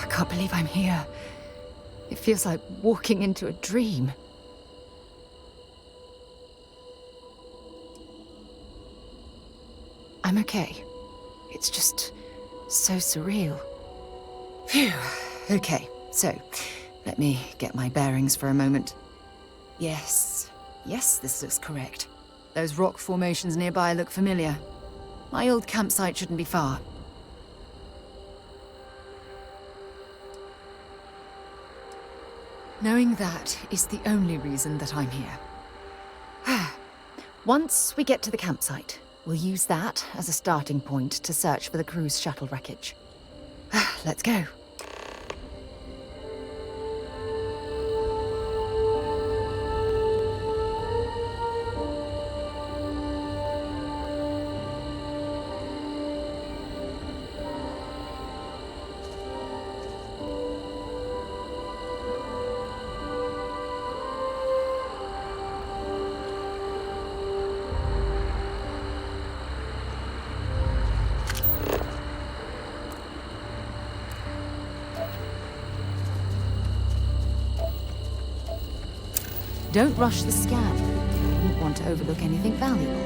can't believe I'm here. It feels like walking into a dream. I'm okay. It's just so surreal. Phew. Okay, so let me get my bearings for a moment. Yes, this looks correct. Those rock formations nearby look familiar. My old campsite shouldn't be far. Knowing that is the only reason that I'm here. Once we get to the campsite, we'll use that as a starting point to search for the cruise shuttle wreckage. Let's go. Don't rush the scan. You wouldn't want to overlook anything valuable.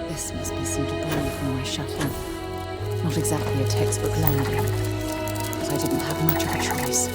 This must be some debris from my shuttle. Not exactly a textbook landing, but I didn't have much of a choice.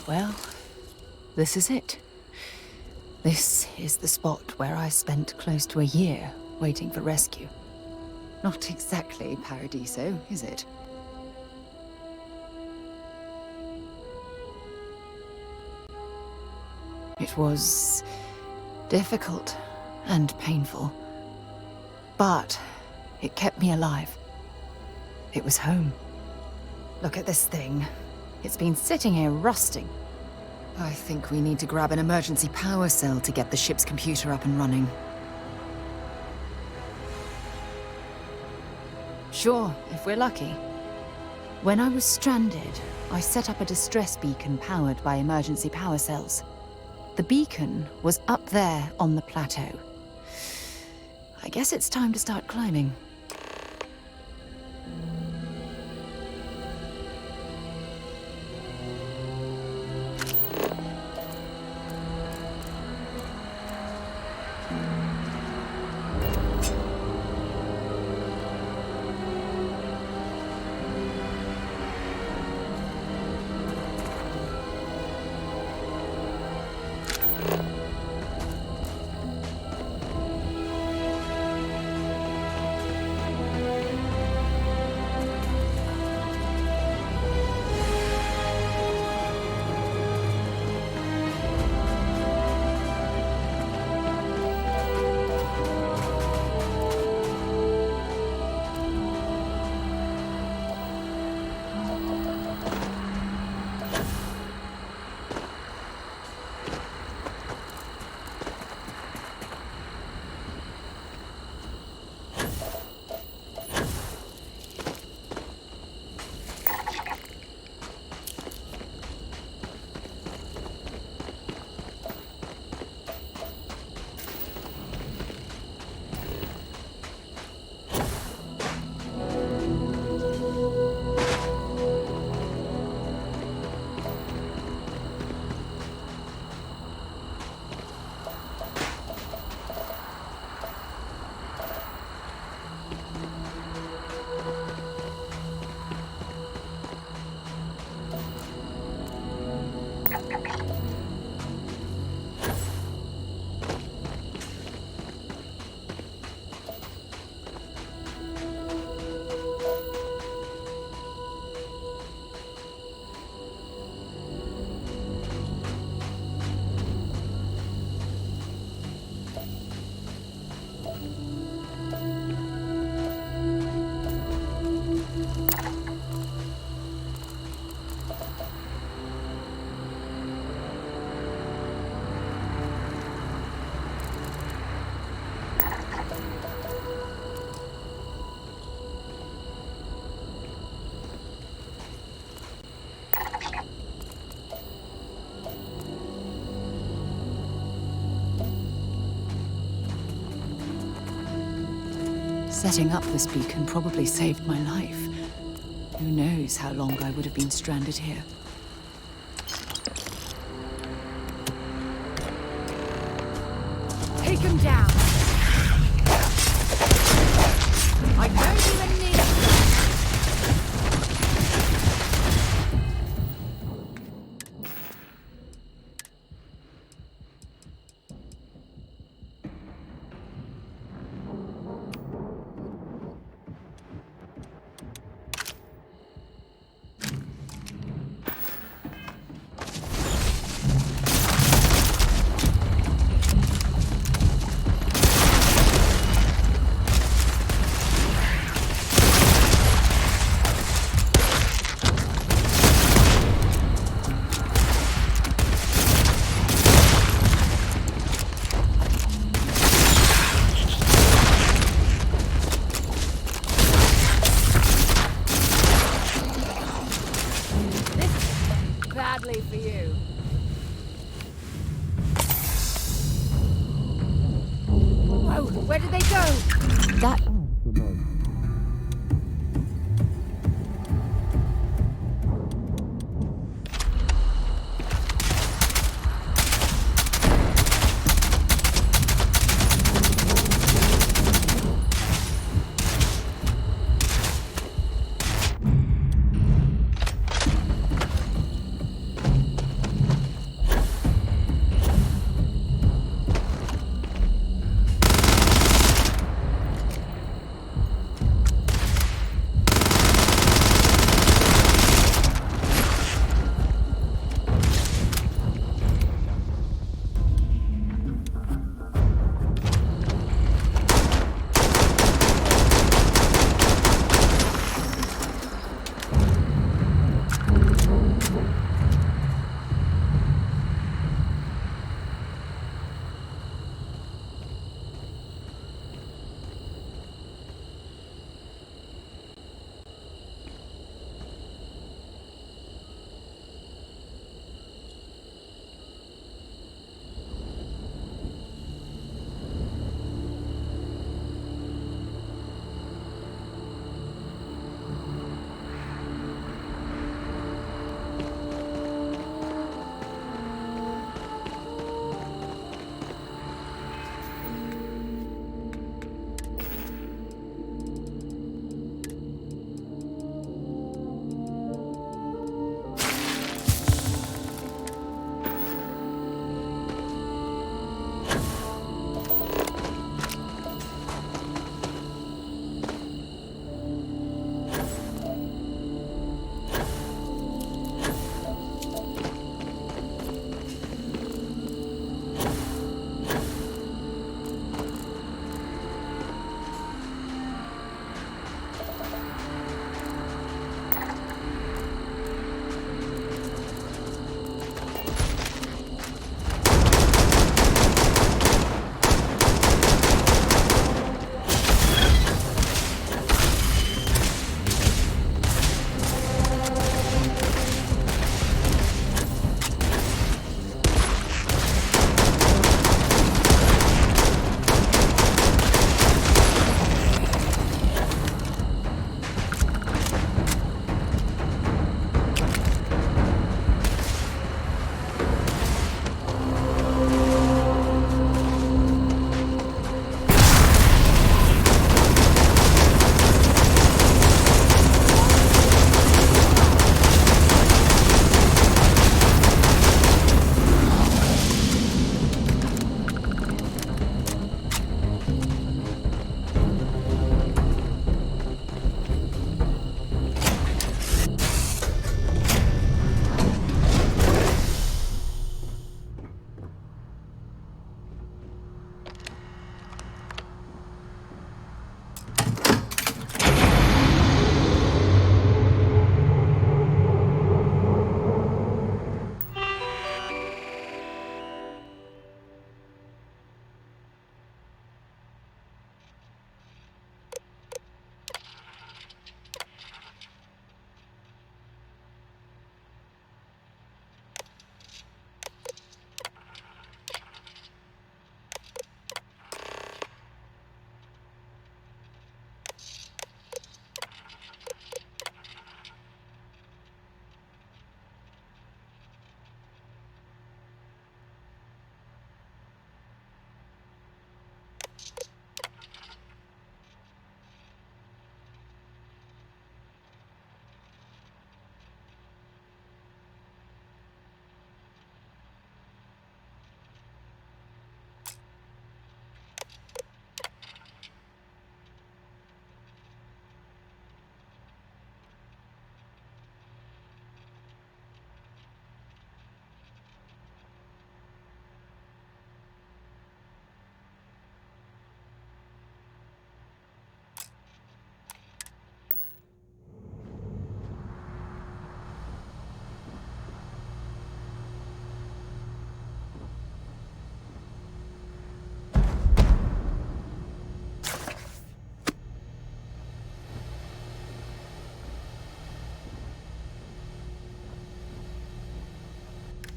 Well, this is it. This is the spot where I spent close to a year waiting for rescue. Not exactly Paradiso, is it? It was difficult and painful, but it kept me alive. It was home. Look at this thing. It's been sitting here rusting. I think we need to grab an emergency power cell to get the ship's computer up and running. Sure, if we're lucky. When I was stranded, I set up a distress beacon powered by emergency power cells. The beacon was up there on the plateau. I guess it's time to start climbing. Setting up this beacon probably saved my life. Who knows how long I would have been stranded here. Take him down! I don't even need a... Badly for you. Whoa, where did they go? That...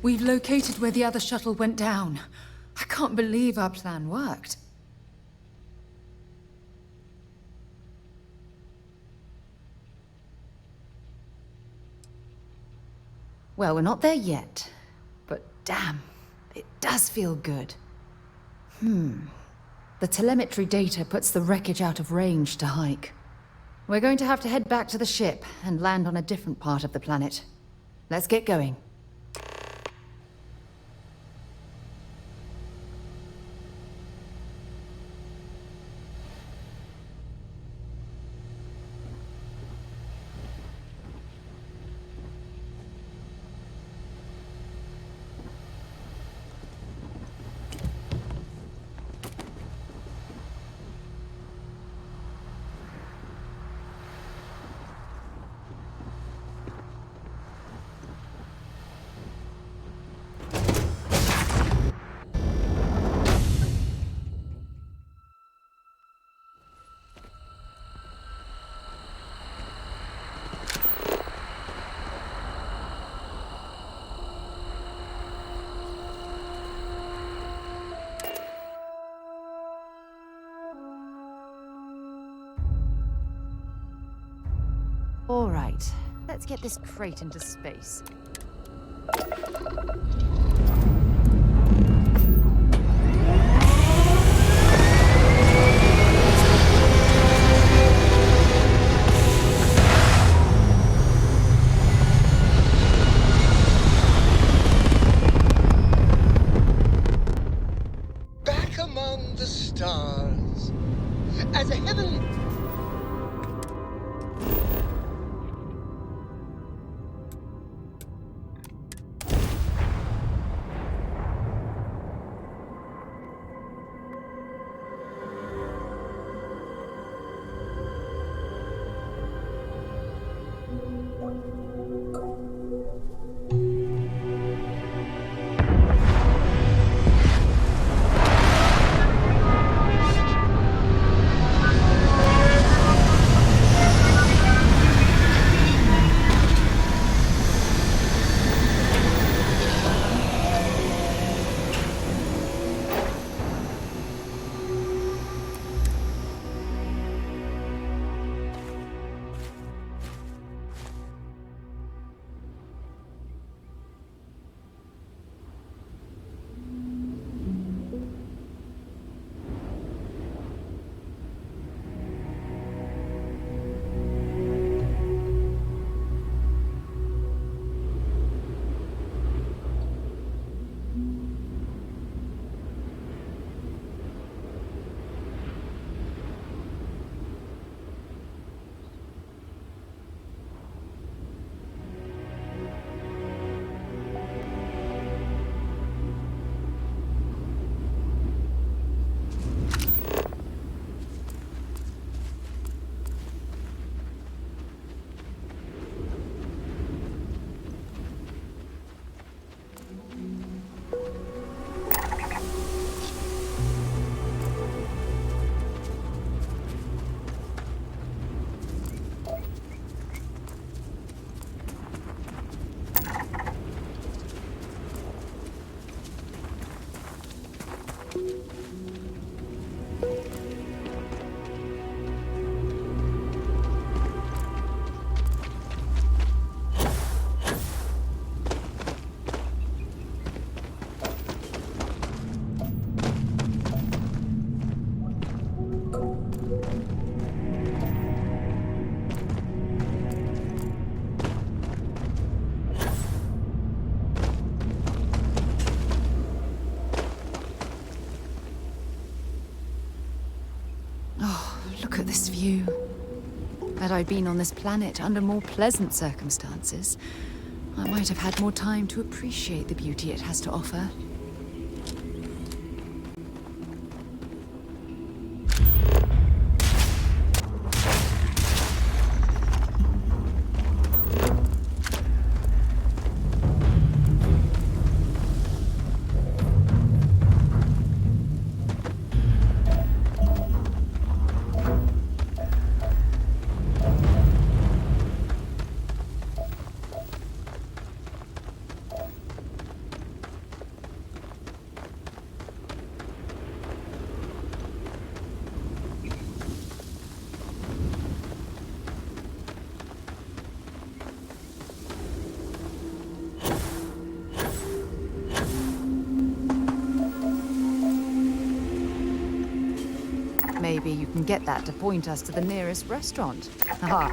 We've located where the other shuttle went down. I can't believe our plan worked. Well, we're not there yet. But damn, it does feel good. The telemetry data puts the wreckage out of range to hike. We're going to have to head back to the ship and land on a different part of the planet. Let's get going. All right, let's get this crate into space. Back among the stars, as a heavenly... Look at this view. Had I been on this planet under more pleasant circumstances, I might have had more time to appreciate the beauty it has to offer. maybe you can get that to point us to the nearest restaurant. Haha.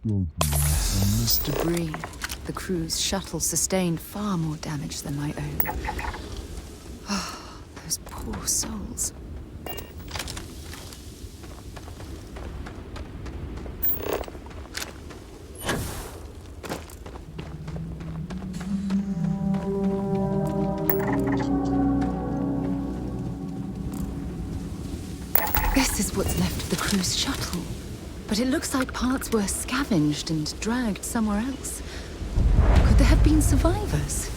From this Debris. The crew's shuttle sustained far more damage than my own. Oh, those poor souls. This is what's left of the crew's shuttle. But it looks like parts were scavenged and dragged somewhere else. Could there have been survivors?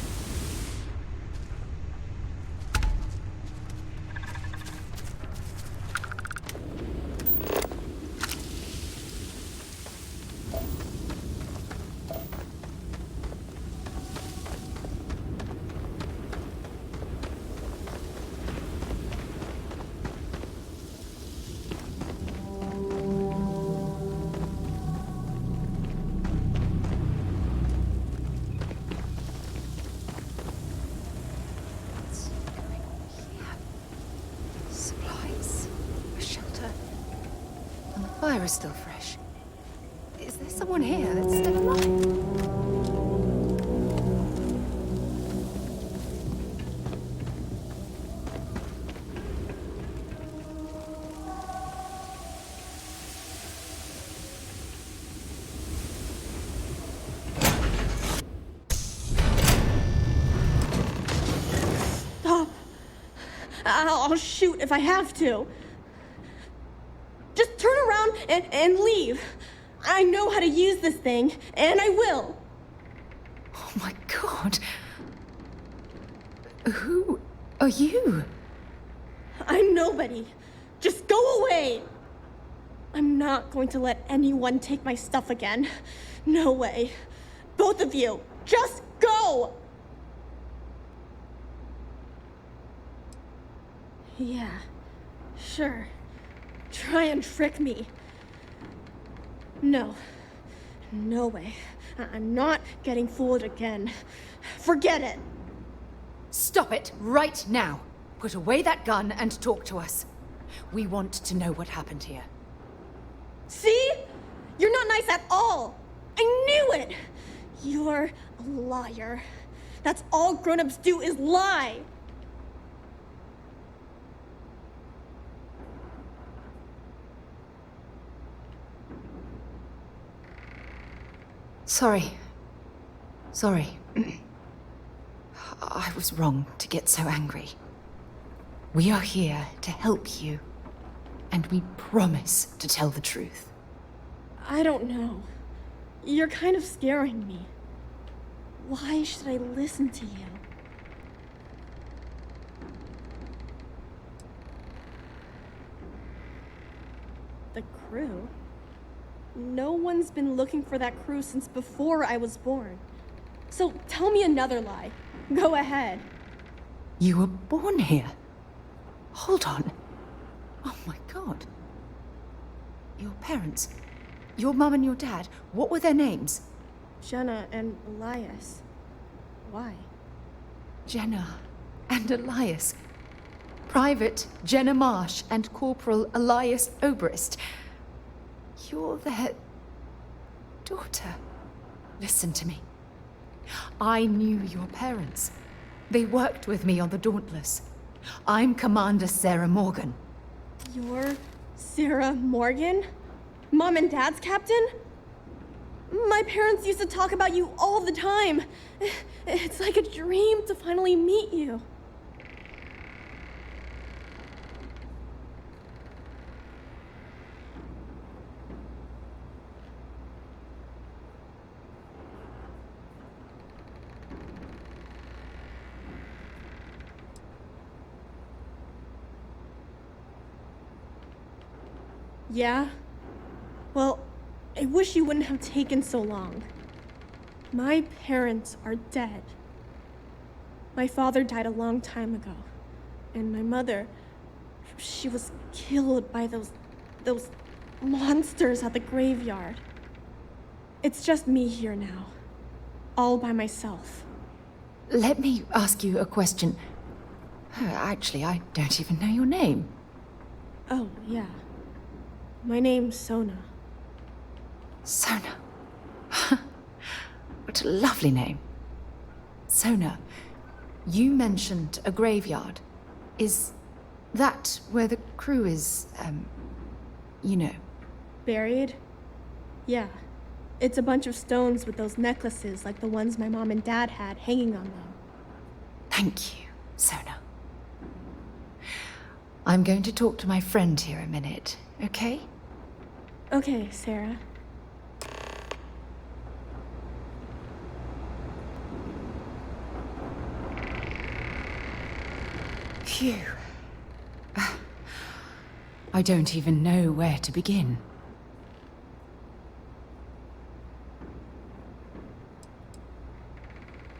The fire is still fresh. Is there someone here that's still alive? Stop! I'll shoot if I have to. Just turn around and leave. I know how to use this thing, and I will. Oh my God. Who are you? I'm nobody. Just go away. I'm not going to let anyone take my stuff again. No way. Both of you, just go! Yeah, sure. Try and trick me. No. No way. I'm not getting fooled again. Forget it. Stop it right now. Put away that gun and talk to us. We want to know what happened here. See? You're not nice at all. I knew it. You're a liar. That's all grown-ups do is lie. Sorry. I was wrong to get so angry. We are here to help you. and we promise to tell the truth. I don't know. You're kind of scaring me. Why should I listen to you? The crew? No one's been looking for that crew since before I was born. So tell me another lie. Go ahead. You were born here? Hold on. Oh my god. Your parents, your mum and your dad, what were their names? Jenna and Elias. Why? Jenna and Elias. Private Jenna Marsh and Corporal Elias Obrist. You're their daughter. Listen to me. I knew your parents. They worked with me on the Dauntless. I'm Commander Sarah Morgan. You're Sarah Morgan? Mom and Dad's captain? My parents used to talk about you all the time. It's like a dream to finally meet you. Yeah? Well, I wish you wouldn't have taken so long. My parents are dead. My father died a long time ago. And my mother, she was killed by those monsters at the graveyard. It's just me here now. All by myself. Let me ask you a question. Actually, I don't even know your name. Oh, yeah. My name's Sona. Sona. What a lovely name. Sona, you mentioned a graveyard. Is that where the crew is, you know? Buried? Yeah. It's a bunch of stones with those necklaces like the ones my mom and dad had hanging on them. Thank you, Sona. I'm going to talk to my friend here a minute, okay? Okay, Sarah. Phew. I don't even know where to begin.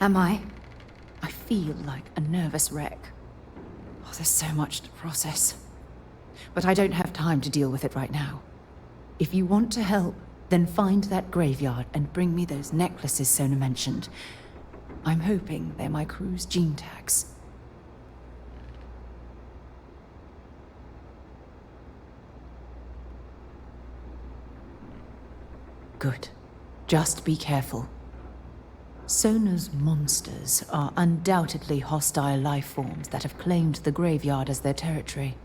Am I? I feel like a nervous wreck. Oh, there's so much to process. But I don't have time to deal with it right now. If you want to help, then find that graveyard and bring me those necklaces Sona mentioned. I'm hoping they're my crew's gene tags. Good. Just be careful. Sona's monsters are undoubtedly hostile life forms that have claimed the graveyard as their territory.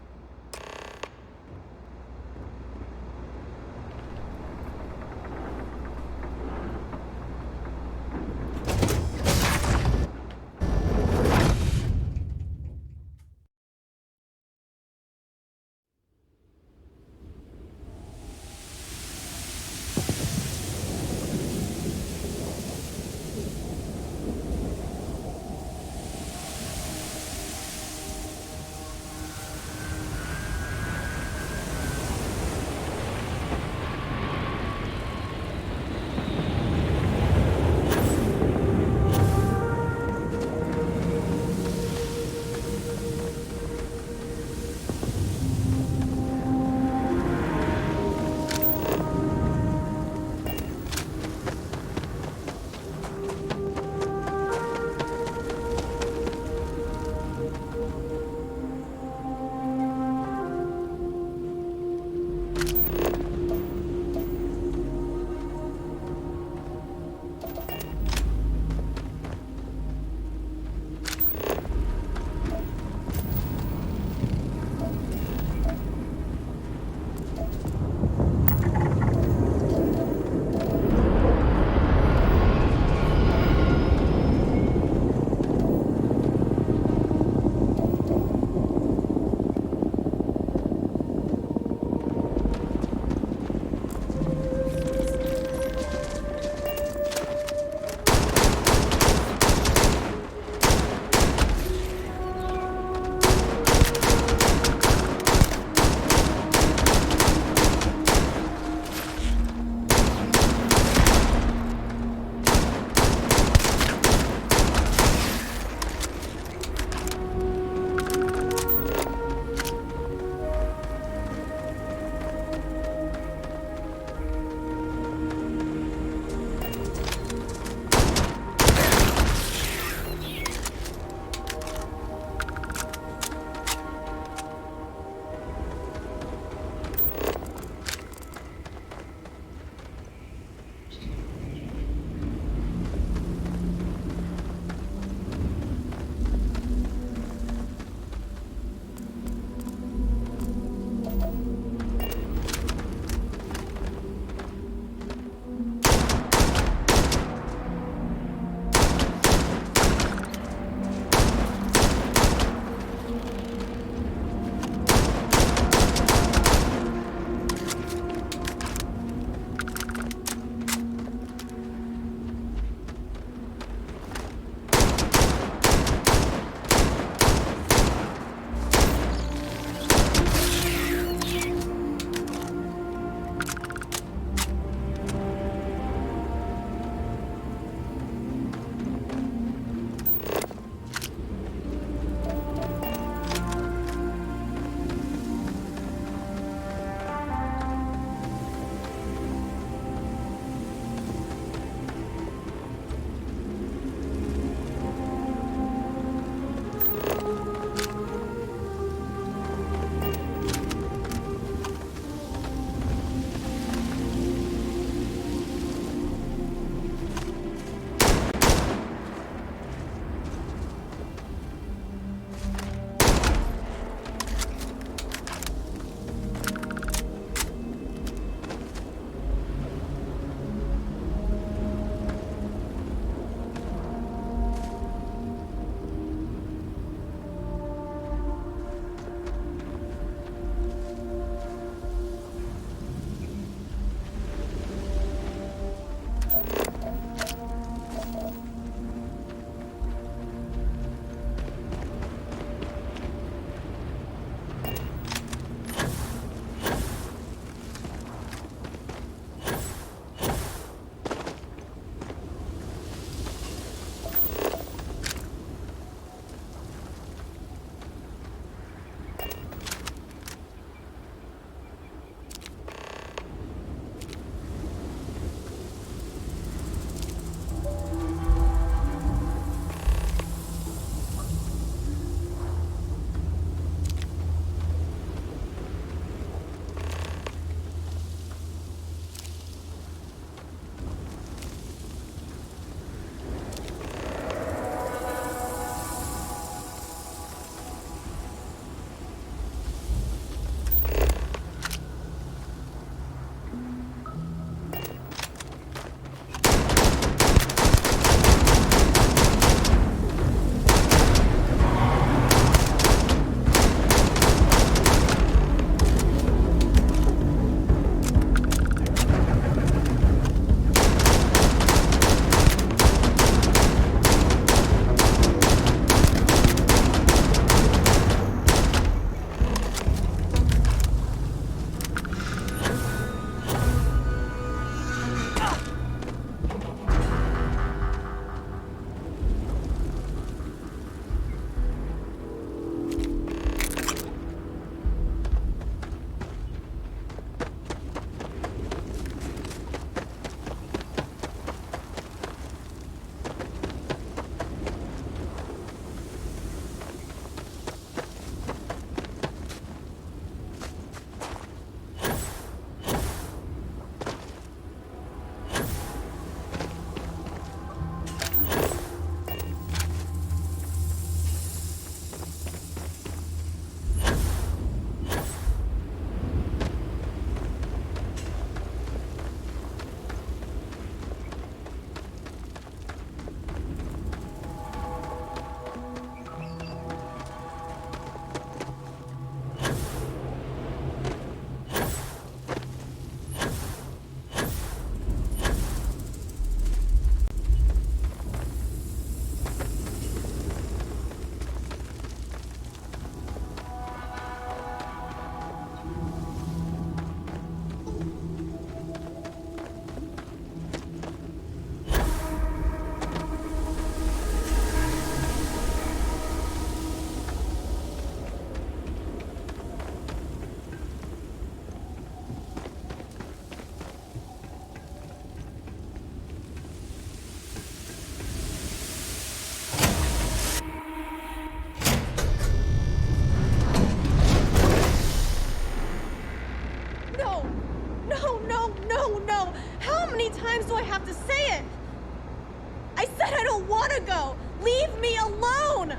don't want to go! Leave me alone!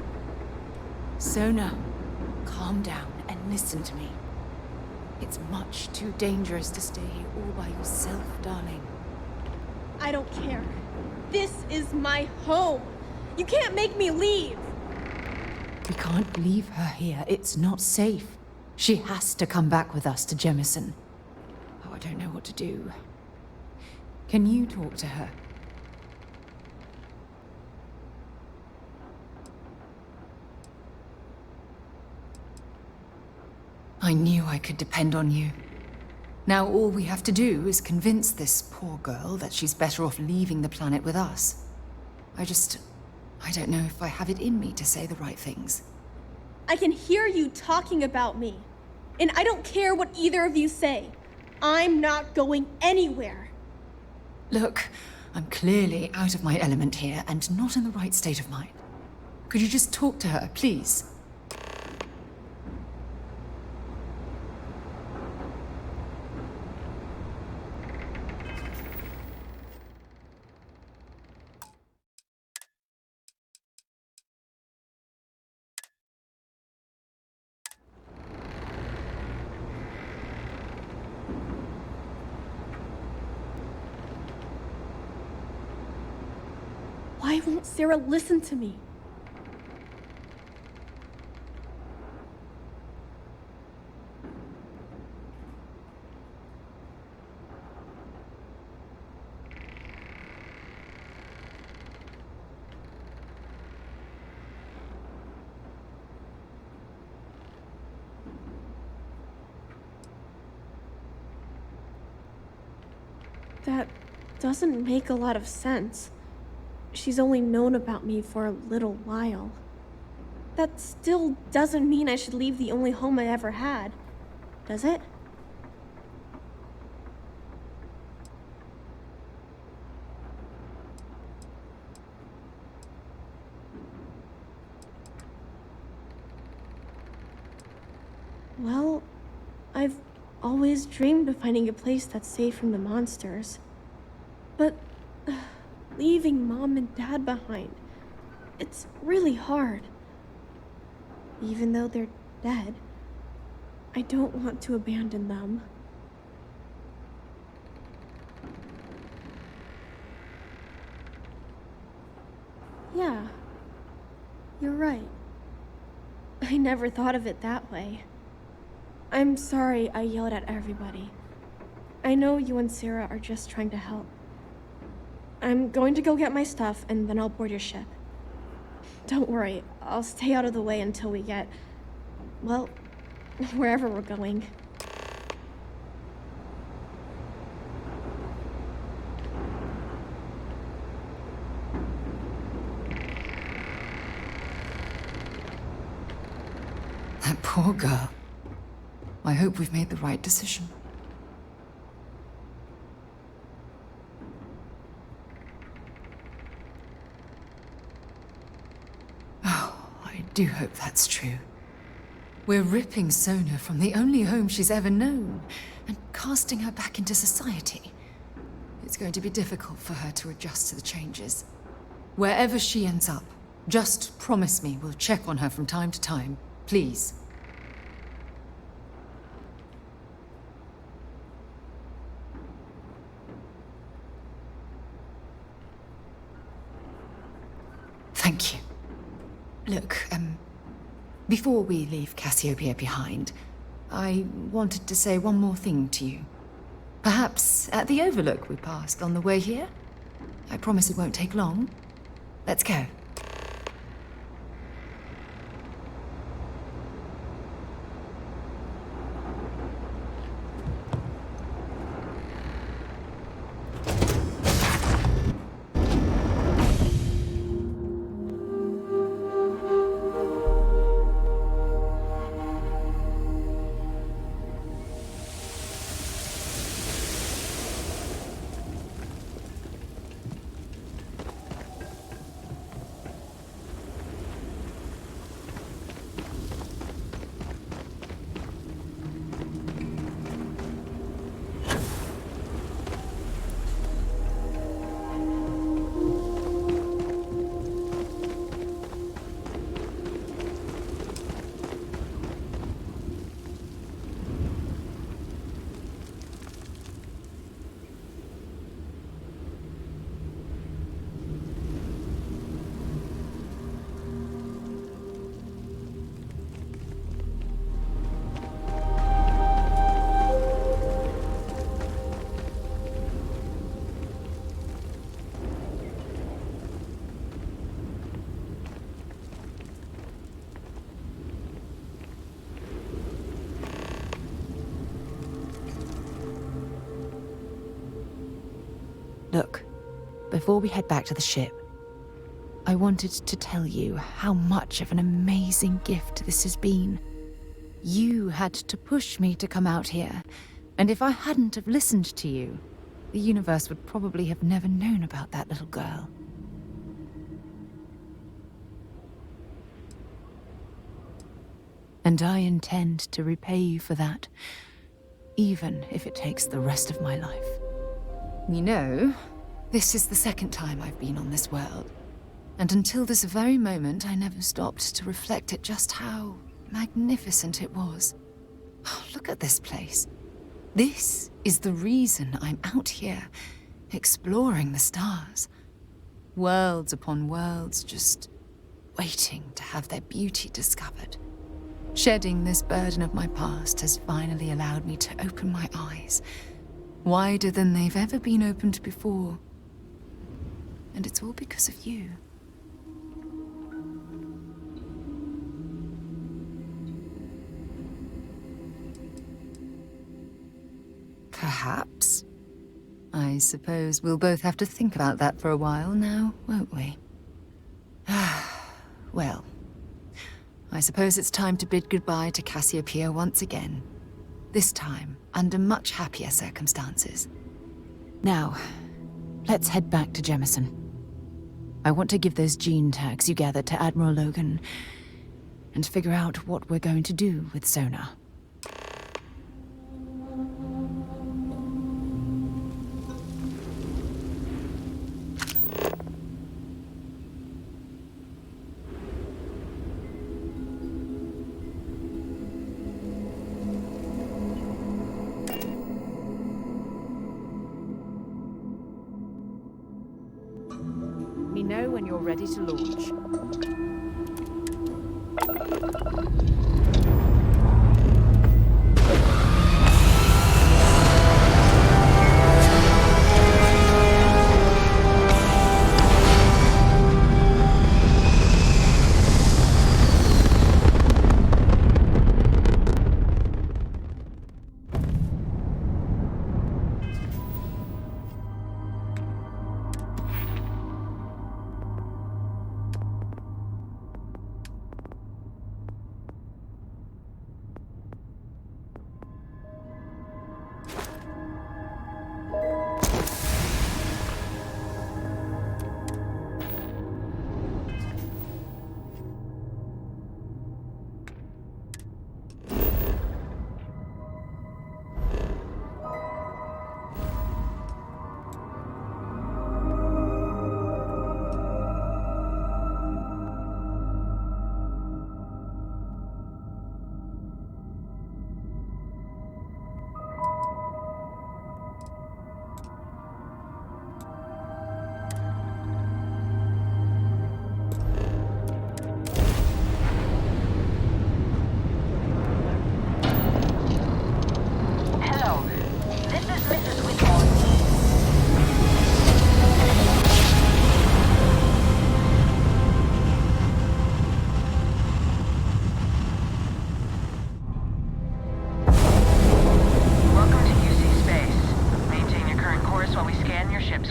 Sona, calm down and listen to me. It's much too dangerous to stay here all by yourself, darling. I don't care. This is my home. You can't make me leave. We can't leave her here. It's not safe. She has to come back with us to Jemison. Oh, I don't know what to do. Can you talk to her? I knew I could depend on you. Now all we have to do is convince this poor girl that she's better off leaving the planet with us. I don't know if I have it in me to say the right things. I can hear you talking about me. And I don't care what either of you say. I'm not going anywhere. Look, I'm clearly out of my element here and not in the right state of mind. Could you just talk to her, please? Why won't Sarah listen to me? That doesn't make a lot of sense. She's only known about me for a little while. That still doesn't mean I should leave the only home I ever had, does it? Well, I've always dreamed of finding a place that's safe from the monsters. But leaving Mom and Dad behind, it's really hard. Even though they're dead, I don't want to abandon them. Yeah, you're right. I never thought of it that way. I'm sorry I yelled at everybody. I know you and Sarah are just trying to help. I'm going to go get my stuff and then I'll board your ship. Don't worry, I'll stay out of the way until we get, well, wherever we're going. That poor girl. I hope we've made the right decision. Oh, I do hope that's true. We're ripping Sona from the only home she's ever known and casting her back into society. It's going to be difficult for her to adjust to the changes. Wherever she ends up, just promise me we'll check on her from time to time, please. Thank you. Look, before we leave Cassiopeia behind, I wanted to say one more thing to you. Perhaps at the overlook we passed on the way here? I promise it won't take long. Let's go. Look, before we head back to the ship, I wanted to tell you how much of an amazing gift this has been. You had to push me to come out here, and if I hadn't have listened to you, the universe would probably have never known about that little girl. And I intend to repay you for that, even if it takes the rest of my life. You know, this is the second time I've been on this world, and until this very moment, I never stopped to reflect at just how magnificent it was. Oh, look at this place. This is the reason I'm out here, exploring the stars. Worlds upon worlds, just waiting to have their beauty discovered. Shedding this burden of my past has finally allowed me to open my eyes, wider than they've ever been opened before. And it's all because of you. Perhaps. I suppose we'll both have to think about that for a while now, won't we? Well, I suppose it's time to bid goodbye to Cassiopeia once again. This time, under much happier circumstances. Now, let's head back to Jemison. I want to give those gene tags you gathered to Admiral Logan, and figure out what we're going to do with Sona. Let me know when you're ready to launch.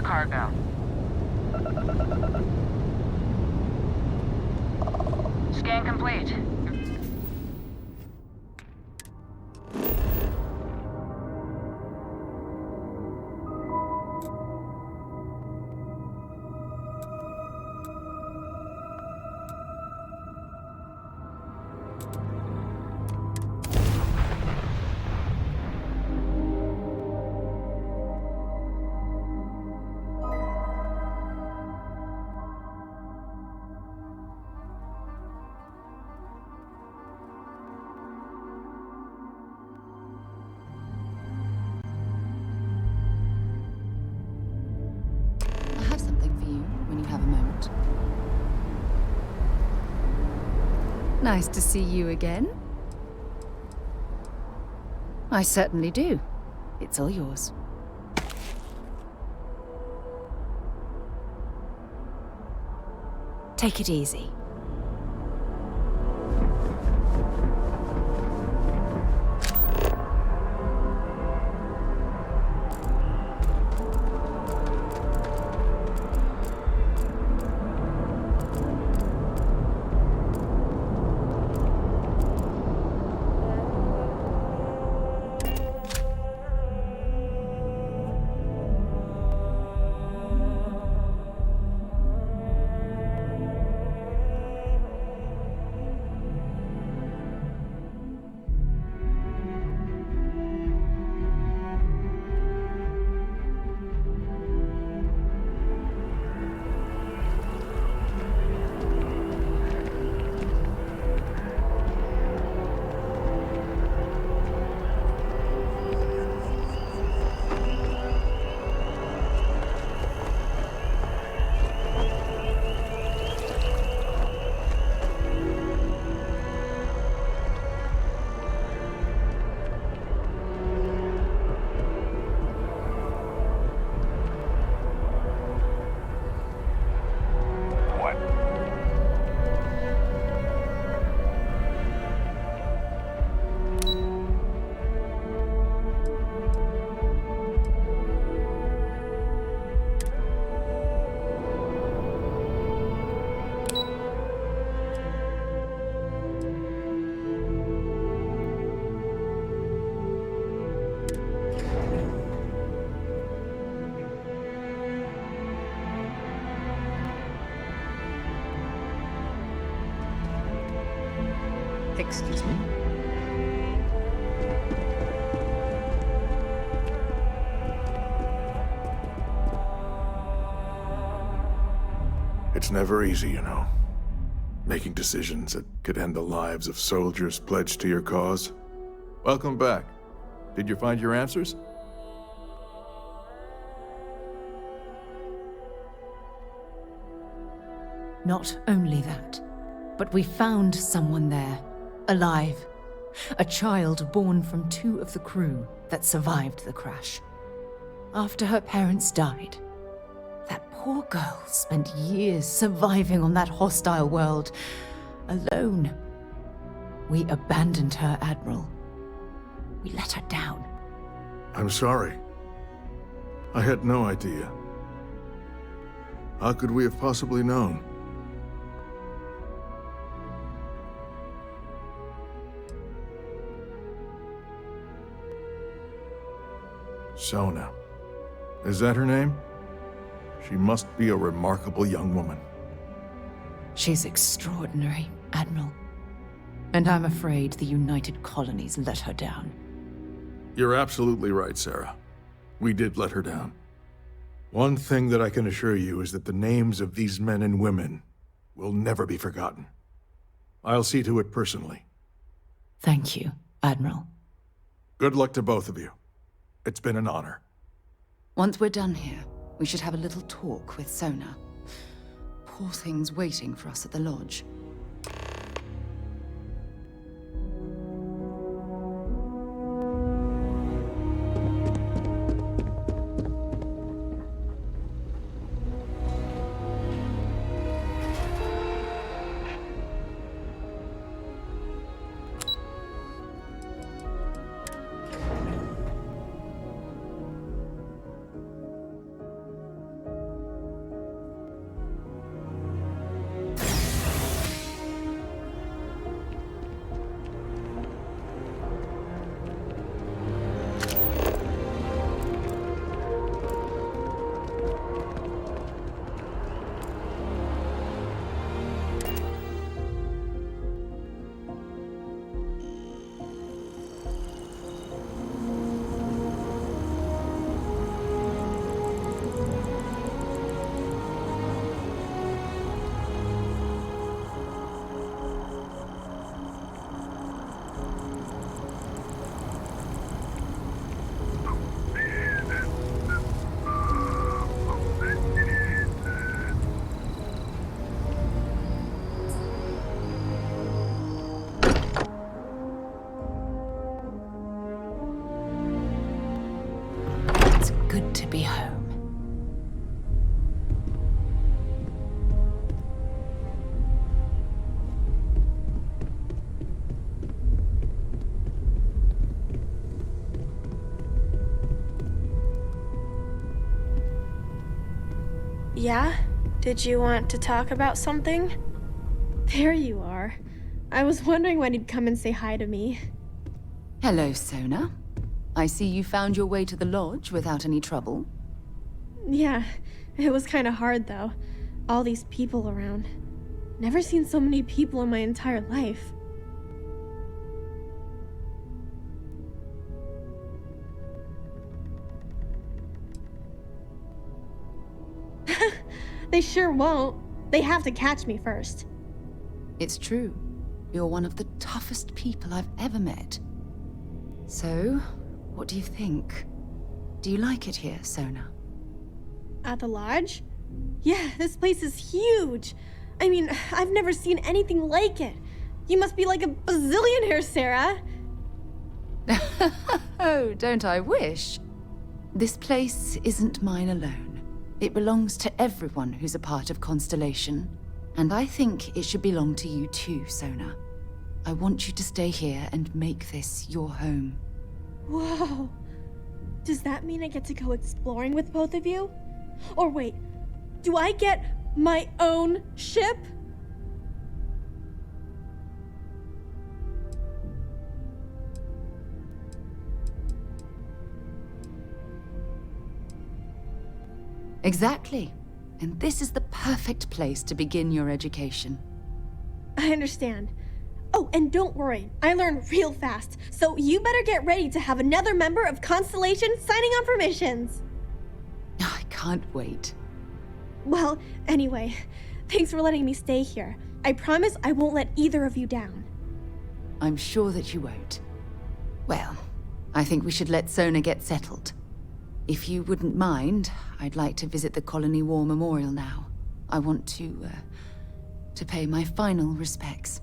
Cargo. Scan complete. Nice to see you again. I certainly do. It's all yours. Take it easy. Excuse me? It's never easy, you know. Making decisions that could end the lives of soldiers pledged to your cause. Welcome back. Did you find your answers? Not only that, but we found someone there, alive. A child born from 2 of the crew that survived the crash. After her parents died, that poor girl spent years surviving on that hostile world, alone. We abandoned her, Admiral. We let her down. I'm sorry. I had no idea. How could we have possibly known? Sona. Is that her name? She must be a remarkable young woman. She's extraordinary, Admiral. And I'm afraid the United Colonies let her down. You're absolutely right, Sarah. We did let her down. One thing that I can assure you is that the names of these men and women will never be forgotten. I'll see to it personally. Thank you, Admiral. Good luck to both of you. It's been an honor. Once we're done here, we should have a little talk with Sona. Poor thing's waiting for us at the lodge. Good to be home. Yeah? Did you want to talk about something? There you are. I was wondering when you'd come and say hi to me. Hello, Sona. I see you found your way to the lodge without any trouble. Yeah, it was kind of hard though. All these people around. Never seen so many people in my entire life. They sure won't. They have to catch me first. It's true. You're one of the toughest people I've ever met. So, what do you think? Do you like it here, Sona? At the lodge? Yeah, this place is huge. I mean, I've never seen anything like it. You must be like a bazillionaire, Sarah. Oh, don't I wish? This place isn't mine alone. It belongs to everyone who's a part of Constellation. And I think it should belong to you too, Sona. I want you to stay here and make this your home. Whoa. Does that mean I get to go exploring with both of you? Or wait, do I get my own ship? Exactly. And this is the perfect place to begin your education. I understand. Oh, and don't worry, I learn real fast, so you better get ready to have another member of Constellation signing on for missions. I can't wait. Well, anyway, thanks for letting me stay here. I promise I won't let either of you down. I'm sure that you won't. Well, I think we should let Sona get settled. If you wouldn't mind, I'd like to visit the Colony War Memorial now. I want to pay my final respects.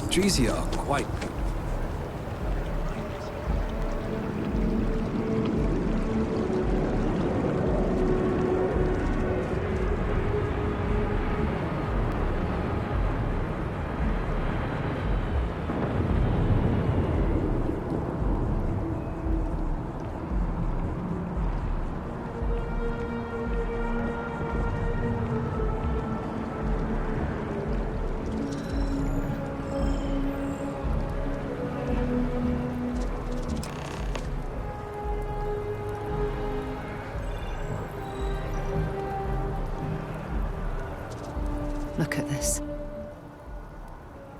Trees here are quite big. Look at this.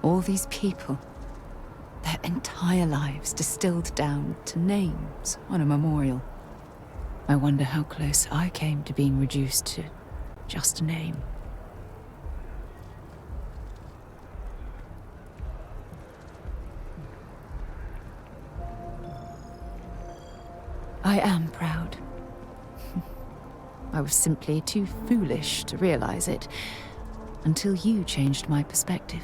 All these people. Their entire lives distilled down to names on a memorial. I wonder how close I came to being reduced to just a name. I am proud. I was simply too foolish to realize it until you changed my perspective.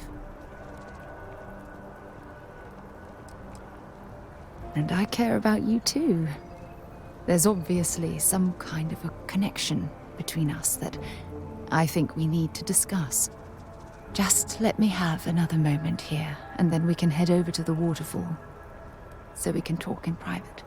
And I care about you too. There's obviously some kind of a connection between us that I think we need to discuss. Just let me have another moment here, and then we can head over to the waterfall, so we can talk in private.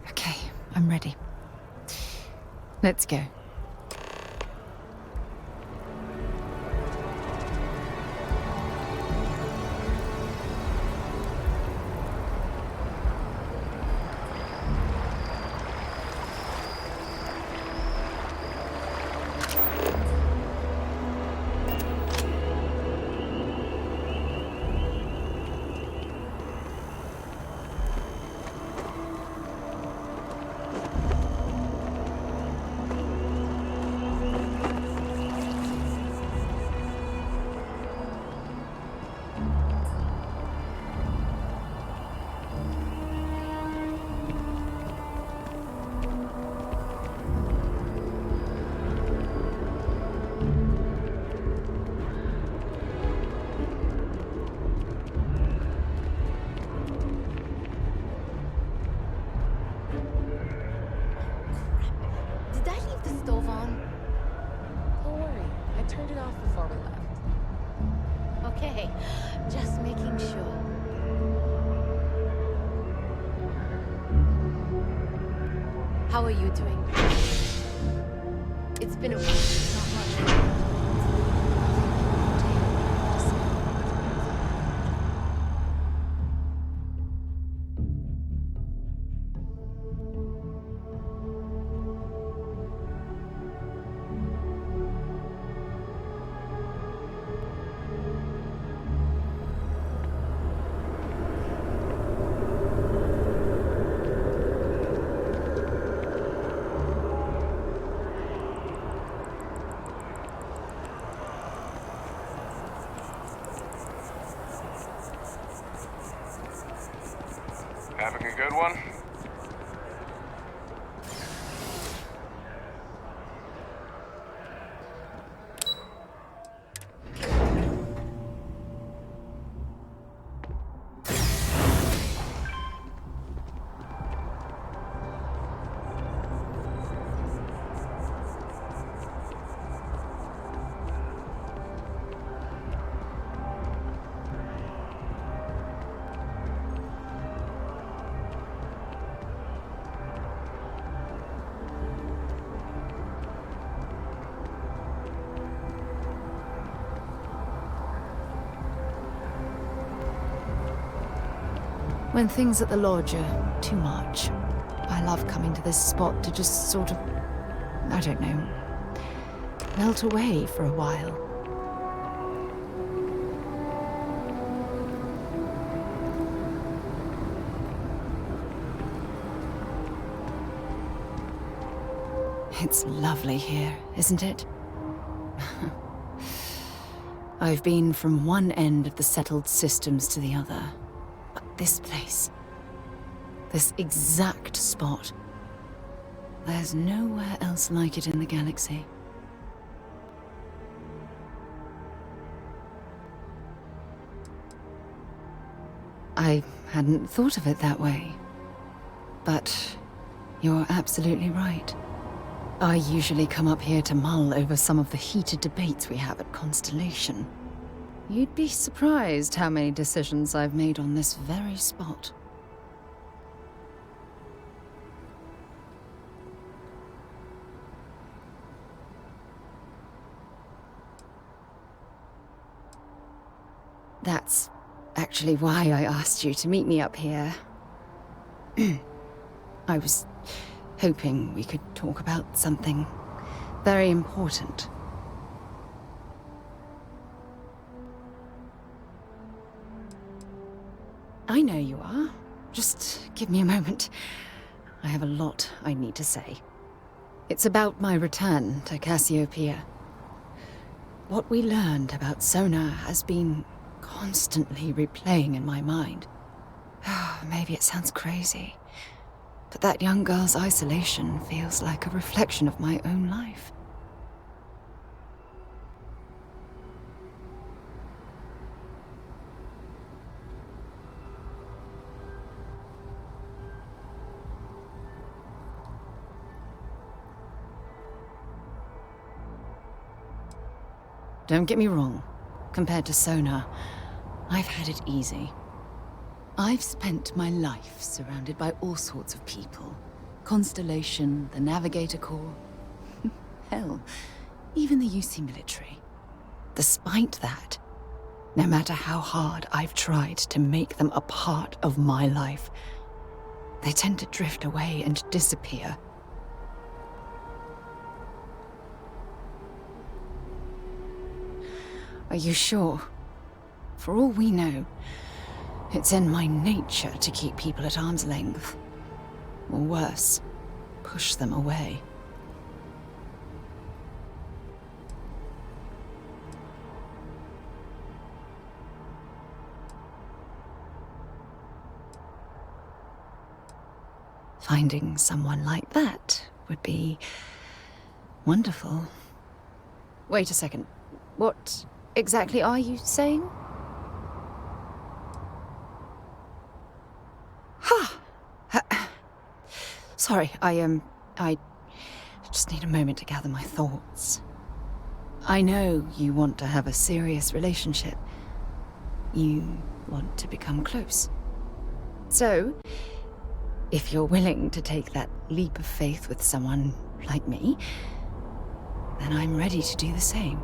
Okay, I'm ready. Let's go. Did I leave the stove on? Don't worry, I turned it off before we left. Okay, just making sure. How are you doing? It's been a while, not much. A good one? When things at the lodge are too much, I love coming to this spot to just sort of, I don't know, melt away for a while. It's lovely here, isn't it? I've been from one end of the settled systems to the other. But this place, this exact spot, there's nowhere else like it in the galaxy. I hadn't thought of it that way. But you're absolutely right. I usually come up here to mull over some of the heated debates we have at Constellation. You'd be surprised how many decisions I've made on this very spot. That's actually why I asked you to meet me up here. I was hoping we could talk about something very important. I know you are. Just give me a moment. I have a lot I need to say. It's about my return to Cassiopeia. What we learned about Sona has been constantly replaying in my mind. Maybe it sounds crazy, but that young girl's isolation feels like a reflection of my own life. Don't get me wrong. Compared to Sona, I've had it easy. I've spent my life surrounded by all sorts of people. Constellation, the Navigator Corps. Hell, even the UC military. Despite that, no matter how hard I've tried to make them a part of my life, they tend to drift away and disappear. Are you sure? For all we know, it's in my nature to keep people at arm's length. Or worse, push them away. Finding someone like that would be wonderful. Wait a second. What exactly are you saying? Sorry, I just need a moment to gather my thoughts. I know you want to have a serious relationship. You want to become close. So, if you're willing to take that leap of faith with someone like me, then I'm ready to do the same.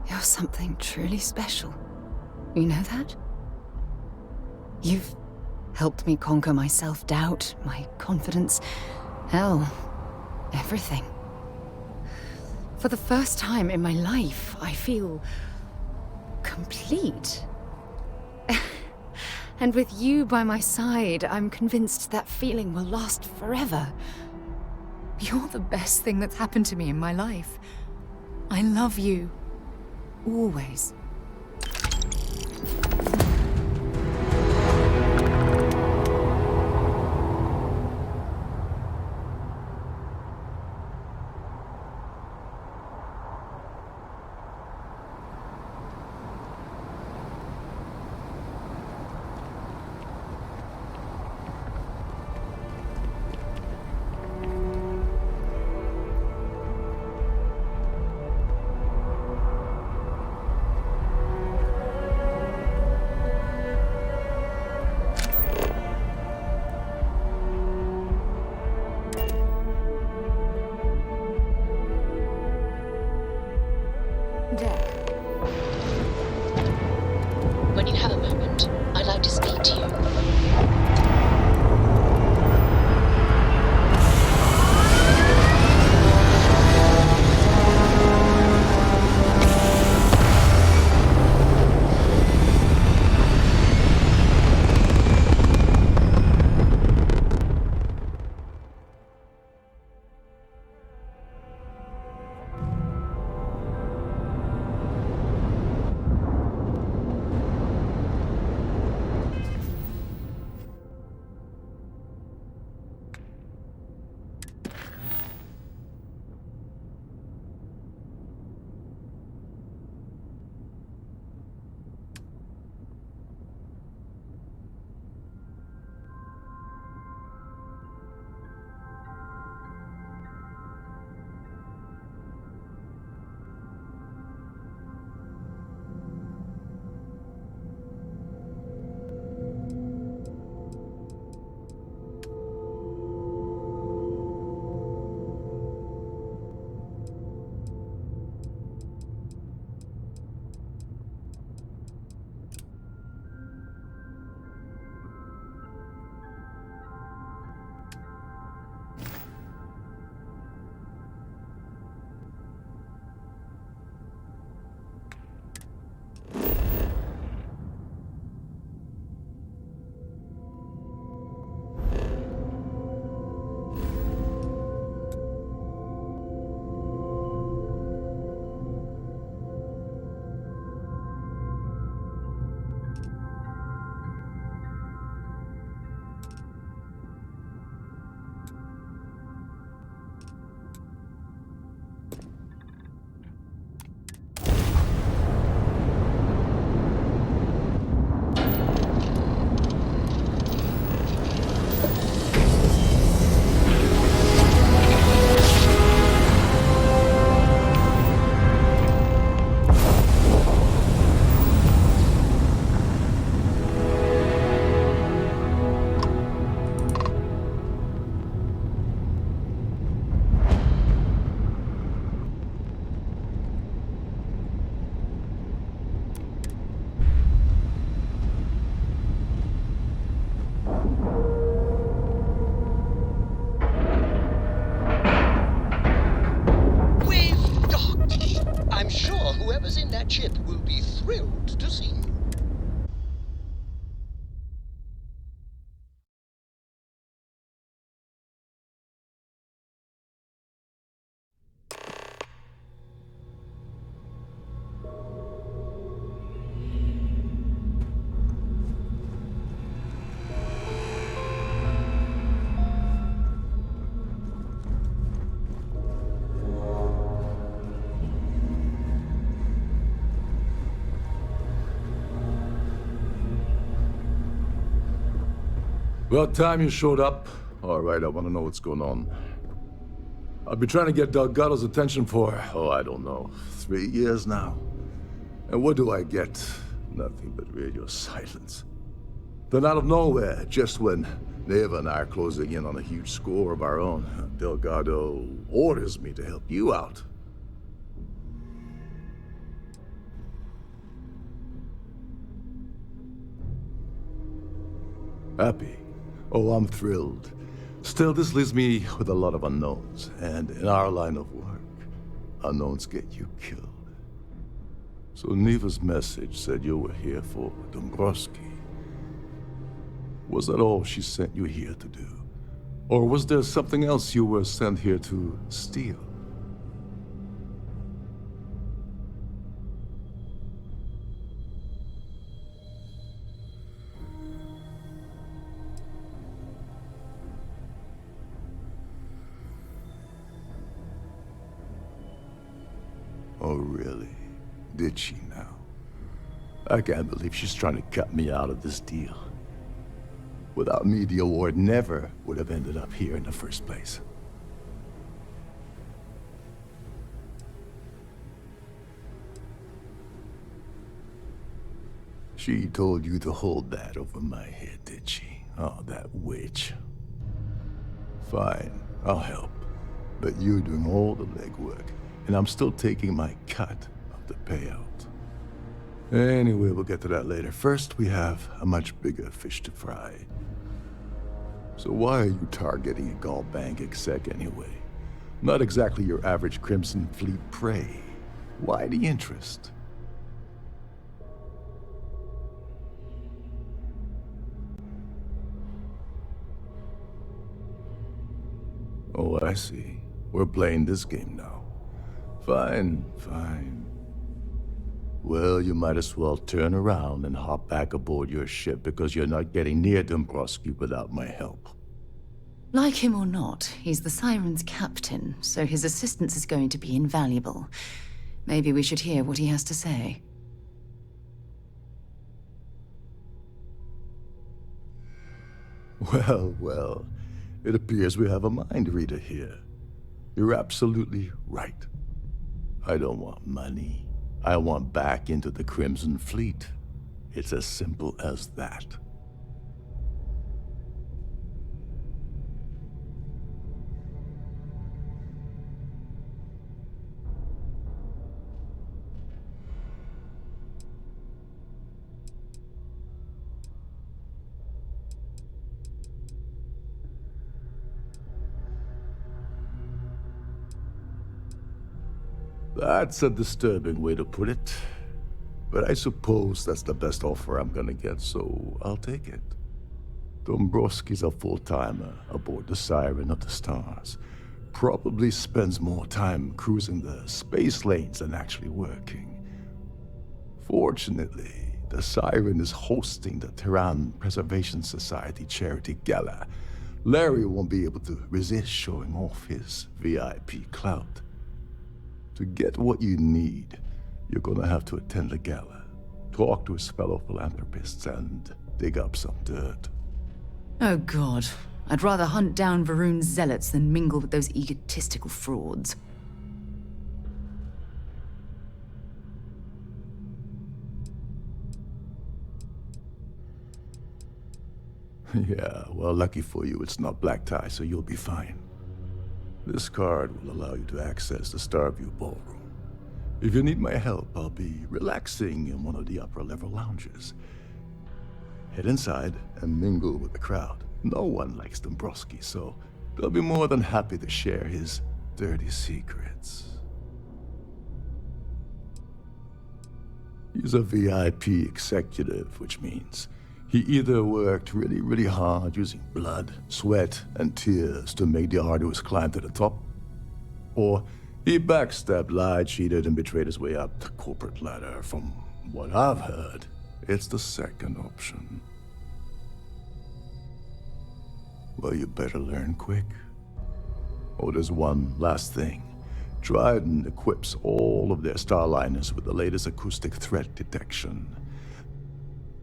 You're something truly special. You know that? You've helped me conquer my self-doubt, my confidence, hell, everything. For the first time in my life, I feel complete. And with you by my side, I'm convinced that feeling will last forever. You're the best thing that's happened to me in my life. I love you. Always. When you have a moment, I'd like to speak to you. Whoever's in that ship will be thrilled to see you. About time you showed up. All right, I want to know what's going on. I've been trying to get Delgado's attention for, I don't know, 3 years now. And what do I get? Nothing but radio silence. Then out of nowhere, just when Neva and I are closing in on a huge score of our own, Delgado orders me to help you out. Happy? Oh, I'm thrilled. Still, this leaves me with a lot of unknowns, and in our line of work, unknowns get you killed. So Neva's message said you were here for Dombrowski. Was that all she sent you here to do? Or was there something else you were sent here to steal? Oh, really? Did she now? I can't believe she's trying to cut me out of this deal. Without me, the award never would have ended up here in the first place. She told you to hold that over my head, did she? Oh, that witch. Fine, I'll help. But you're doing all the legwork, and I'm still taking my cut of the payout. Anyway, we'll get to that later. First, we have a much bigger fish to fry. So why are you targeting a Gall Bank exec anyway? Not exactly your average Crimson Fleet prey. Why the interest? Oh, I see. We're playing this game now. Fine, fine. Well, you might as well turn around and hop back aboard your ship because you're not getting near Dombrowski without my help. Like him or not, he's the Siren's captain, so his assistance is going to be invaluable. Maybe we should hear what he has to say. Well, well. It appears we have a mind reader here. You're absolutely right. I don't want money. I want back into the Crimson Fleet. It's as simple as that. That's a disturbing way to put it. But I suppose that's the best offer I'm gonna get, so I'll take it. Dombrowski's a full-timer aboard the Siren of the Stars. Probably spends more time cruising the space lanes than actually working. Fortunately, the Siren is hosting the Terran Preservation Society charity gala. Larry won't be able to resist showing off his VIP clout. To get what you need, you're gonna have to attend the gala, talk to his fellow philanthropists, and dig up some dirt. Oh God, I'd rather hunt down Varun's zealots than mingle with those egotistical frauds. Yeah, well, lucky for you, it's not black tie, so you'll be fine. This card will allow you to access the Starfield ballroom. If you need my help, I'll be relaxing in one of the upper-level lounges. Head inside and mingle with the crowd. No one likes Dombrowski, so they'll be more than happy to share his dirty secrets. He's a VIP executive, which means he either worked really, really hard using blood, sweat, and tears to make the arduous climb to the top, or he backstabbed, lied, cheated, and betrayed his way up the corporate ladder. From what I've heard, it's the second option. Well, you better learn quick. Oh, there's one last thing. Dryden equips all of their starliners with the latest acoustic threat detection.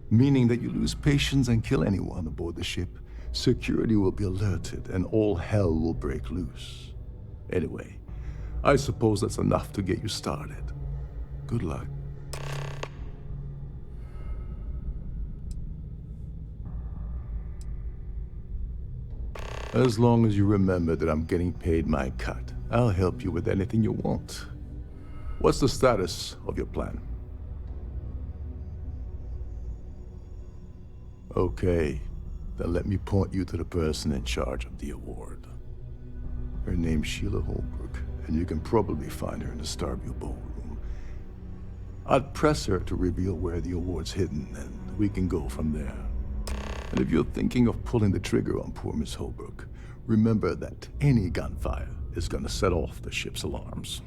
Meaning that you lose patience and kill anyone aboard the ship, security will be alerted and all hell will break loose. Anyway, I suppose that's enough to get you started. Good luck. As long as you remember that I'm getting paid my cut, I'll help you with anything you want. What's the status of your plan? Okay, then let me point you to the person in charge of the award. Her name's Sheila Holbrook, and you can probably find her in the Starfield ballroom. I'd press her to reveal where the award's hidden, and we can go from there. And if you're thinking of pulling the trigger on poor Miss Holbrook, remember that any gunfire is gonna set off the ship's alarms.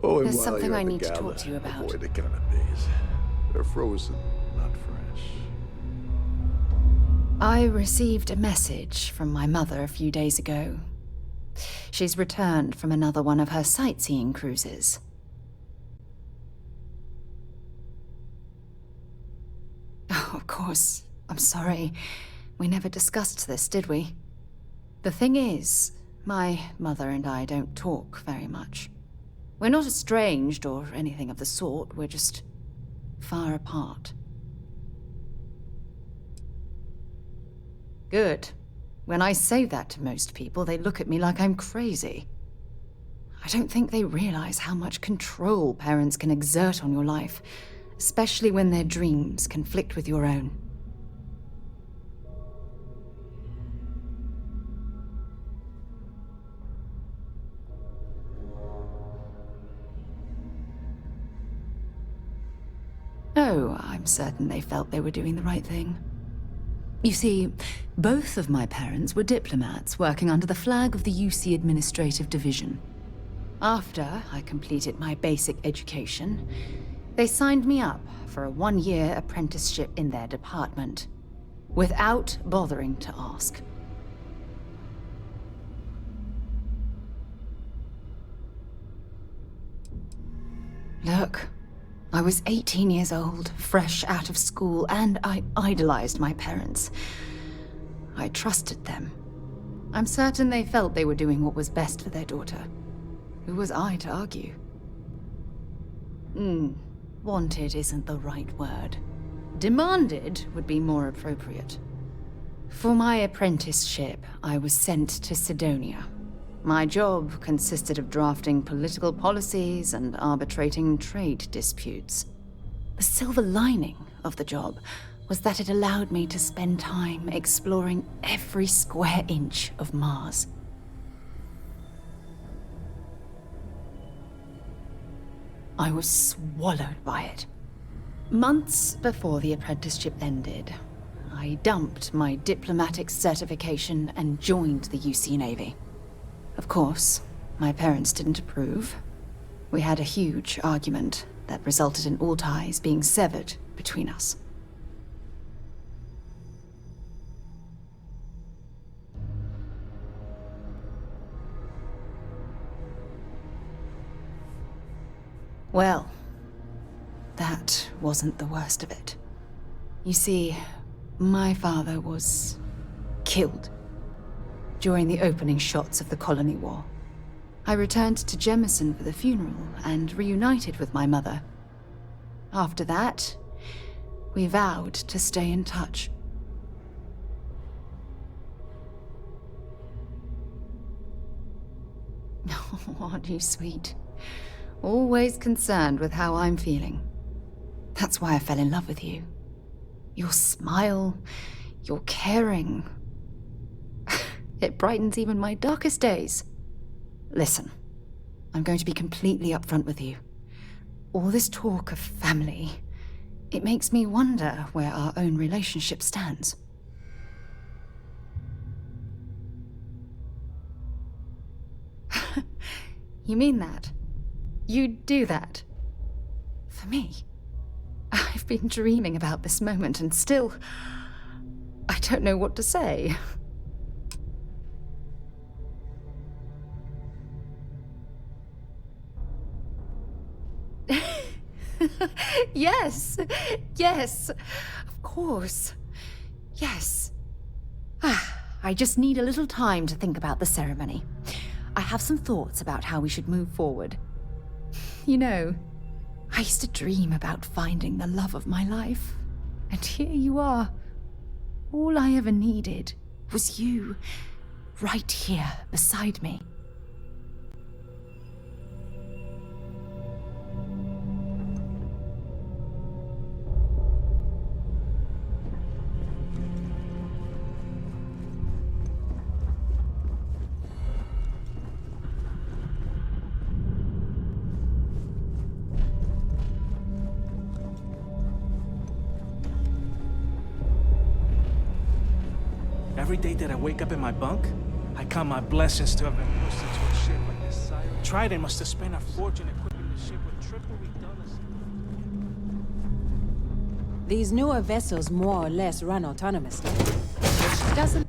Oh, and There's while something you're at I the need to gala, talk to you about. avoid the canapes. They're frozen, not fresh. I received a message from my mother a few days ago. She's returned from another one of her sightseeing cruises. Oh, of course. I'm sorry. We never discussed this, did we? The thing is, my mother and I don't talk very much. We're not estranged or anything of the sort, we're just far apart. Good. When I say that to most people, they look at me like I'm crazy. I don't think they realize how much control parents can exert on your life, especially when their dreams conflict with your own. Oh, I'm certain they felt they were doing the right thing. You see, both of my parents were diplomats working under the flag of the UC Administrative Division. After I completed my basic education, they signed me up for a one-year apprenticeship in their department, without bothering to ask. Look, I was 18 years old, fresh out of school, and I idolized my parents. I trusted them. I'm certain they felt they were doing what was best for their daughter. Who was I to argue? Wanted isn't the right word. Demanded would be more appropriate. For my apprenticeship, I was sent to Sidonia. My job consisted of drafting political policies and arbitrating trade disputes. The silver lining of the job was that it allowed me to spend time exploring every square inch of Mars. I was swallowed by it. Months before the apprenticeship ended, I dumped my diplomatic certification and joined the UC Navy. Of course, my parents didn't approve. We had a huge argument that resulted in all ties being severed between us. Well, that wasn't the worst of it. You see, my father was killed during the opening shots of the Colony War. I returned to Jemison for the funeral and reunited with my mother. After that, we vowed to stay in touch. Oh, aren't you sweet? Always concerned with how I'm feeling. That's why I fell in love with you. Your smile, your caring. It brightens even my darkest days. Listen, I'm going to be completely upfront with you. All this talk of family, it makes me wonder where our own relationship stands. You mean that? You'd do that? For me? I've been dreaming about this moment and still, I don't know what to say. Yes, yes, of course, yes. I just need a little time to think about the ceremony. I have some thoughts about how we should move forward. You know, I used to dream about finding the love of my life, and here you are. All I ever needed was you, right here beside me. Every day that I wake up in my bunk, I count my blessings to have been pushed into a ship like this. Trident must have spent a fortune equipping the ship with triple redundancy. These newer vessels more or less run autonomously, which doesn't...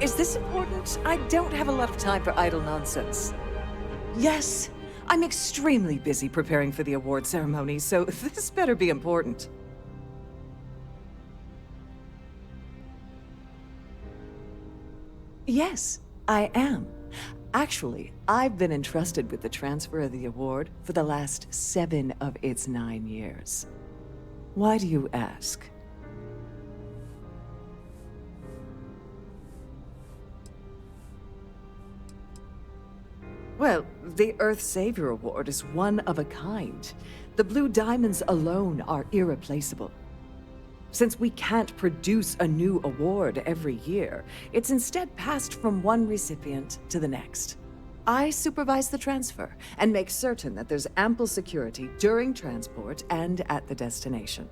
Is this important? I don't have a lot of time for idle nonsense. Yes, I'm extremely busy preparing for the award ceremony, so this better be important. Yes, I am. Actually, I've been entrusted with the transfer of the award for the last 7 of its 9 years. Why do you ask? Well, the Earth Savior Award is one of a kind. The Blue Diamonds alone are irreplaceable. Since we can't produce a new award every year, it's instead passed from one recipient to the next. I supervise the transfer and make certain that there's ample security during transport and at the destination.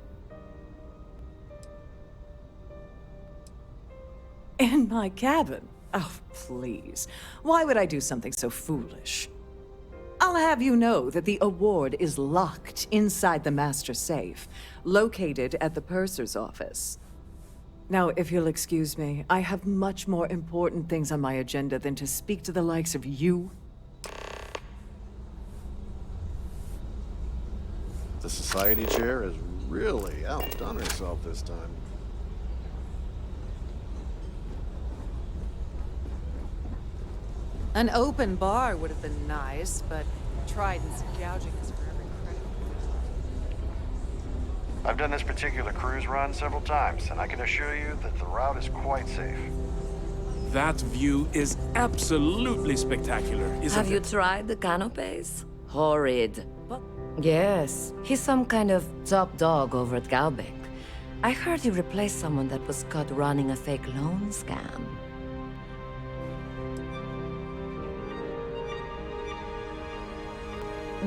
In my cabin? Oh, please. Why would I do something so foolish? I'll have you know that the award is locked inside the master safe, located at the purser's office. Now, if you'll excuse me, I have much more important things on my agenda than to speak to the likes of you. The society chair has really outdone herself this time. An open bar would have been nice, but Trident's gouging us for every credit. I've done this particular cruise run several times, and I can assure you that the route is quite safe. That view is absolutely spectacular, isn't it? Have you tried the canopies? Horrid. What? Yes, he's some kind of top dog over at Galbeck. I heard he replaced someone that was caught running a fake loan scam.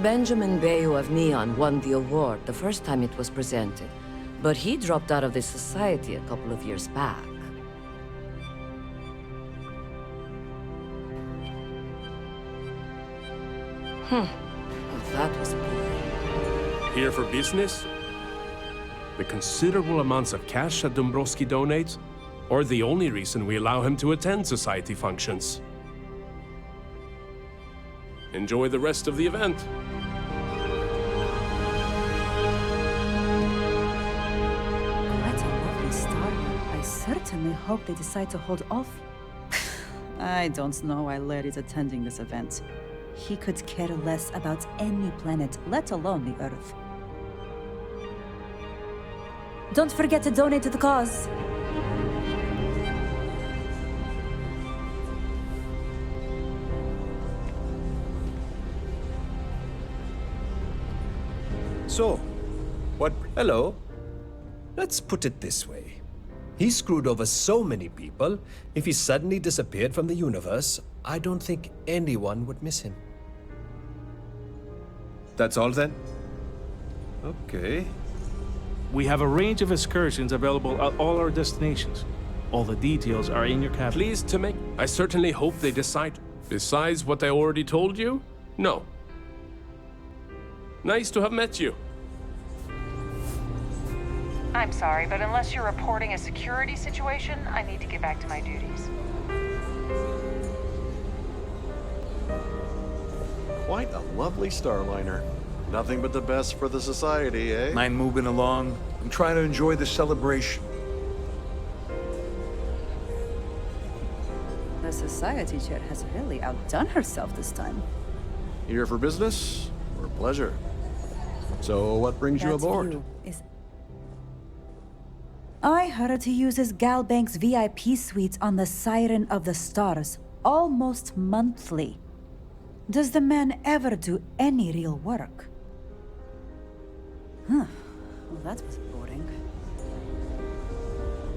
Benjamin Bayou of Neon won the award the first time it was presented, but he dropped out of the society a couple of years back. Well, that was boring. Here for business? The considerable amounts of cash that Dombrowski donates, or the only reason we allow him to attend society functions. Enjoy the rest of the event. Quite a lovely start. I certainly hope they decide to hold off. I don't know why Larry's attending this event. He could care less about any planet, let alone the Earth. Don't forget to donate to the cause. So, what... Hello. Let's put it this way. He screwed over so many people, if he suddenly disappeared from the universe, I don't think anyone would miss him. That's all then? Okay. We have a range of excursions available at all our destinations. All the details are in your cabinet. Pleased to make... I certainly hope they decide... Besides what I already told you? No. Nice to have met you. I'm sorry, but unless you're reporting a security situation, I need to get back to my duties. Quite a lovely starliner. Nothing but the best for the society, eh? Mind moving along? I'm trying to enjoy the celebration. The society chair has really outdone herself this time. Here for business or pleasure? So, what brings you aboard? I heard he uses Galbank's VIP suites on the Siren of the Stars almost monthly. Does the man ever do any real work? Huh. Well, that was boring.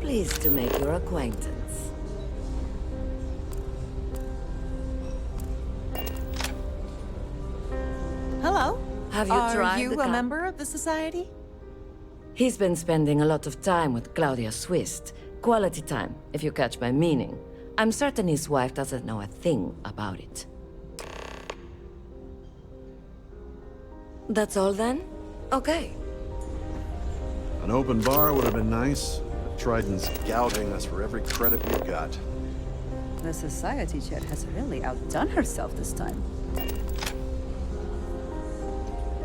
Pleased to make your acquaintance. Hello. Have you Are tried you the a member of the society? He's been spending a lot of time with Claudia Swist. Quality time, if you catch my meaning. I'm certain his wife doesn't know a thing about it. That's all then? Okay. An open bar would have been nice, but Trident's gouging us for every credit we've got. The society chair has really outdone herself this time.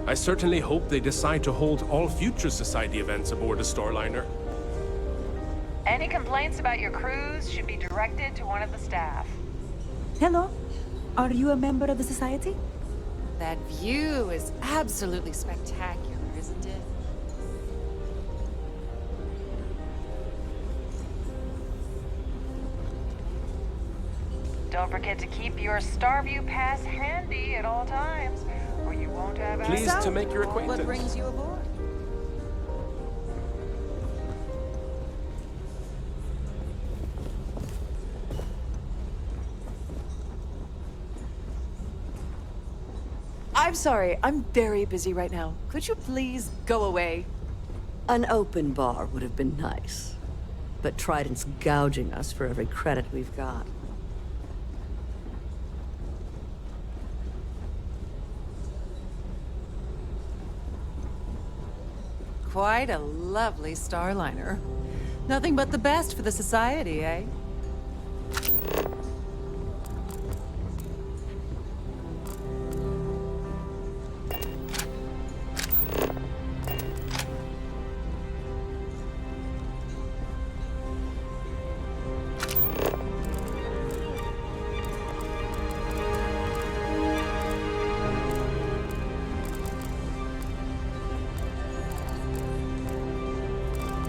I certainly hope they decide to hold all future society events aboard a Starliner. Any complaints about your cruise should be directed to one of the staff. Hello. Are you a member of the society? That view is absolutely spectacular, isn't it? Don't forget to keep your Starview pass handy at all times, or you won't have access. Pleased to make your acquaintance. What brings you aboard? I'm sorry, I'm very busy right now. Could you please go away? An open bar would have been nice. But Trident's gouging us for every credit we've got. Quite a lovely starliner. Nothing but the best for the society, eh?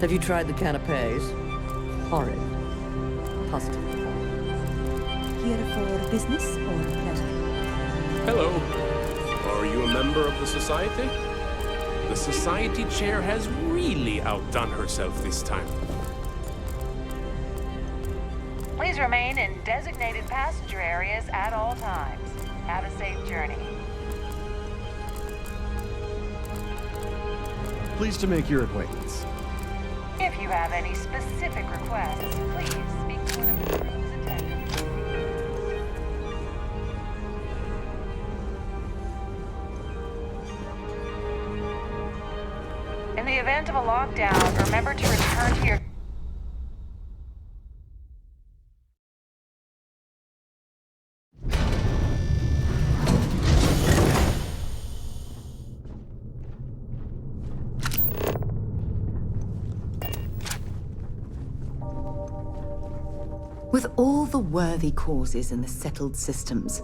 Have you tried the canapes? Horrid. Positive. Here for business or pleasure? Hello. Are you a member of the society? The society chair has really outdone herself this time. Please remain in designated passenger areas at all times. Have a safe journey. Pleased to make your acquaintance. If you have any specific requests, please speak to one of the cruise attendants. In the event of a lockdown, remember to return to your... With all the worthy causes in the settled systems,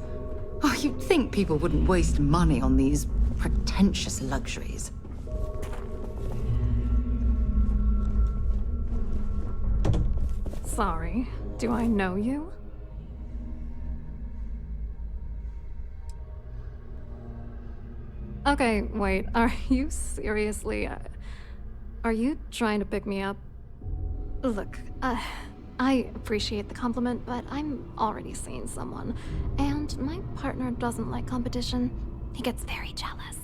you'd think people wouldn't waste money on these pretentious luxuries. Sorry, do I know you? Okay, wait, are you seriously... Are you trying to pick me up? Look, I appreciate the compliment, but I'm already seeing someone. And my partner doesn't like competition. He gets very jealous.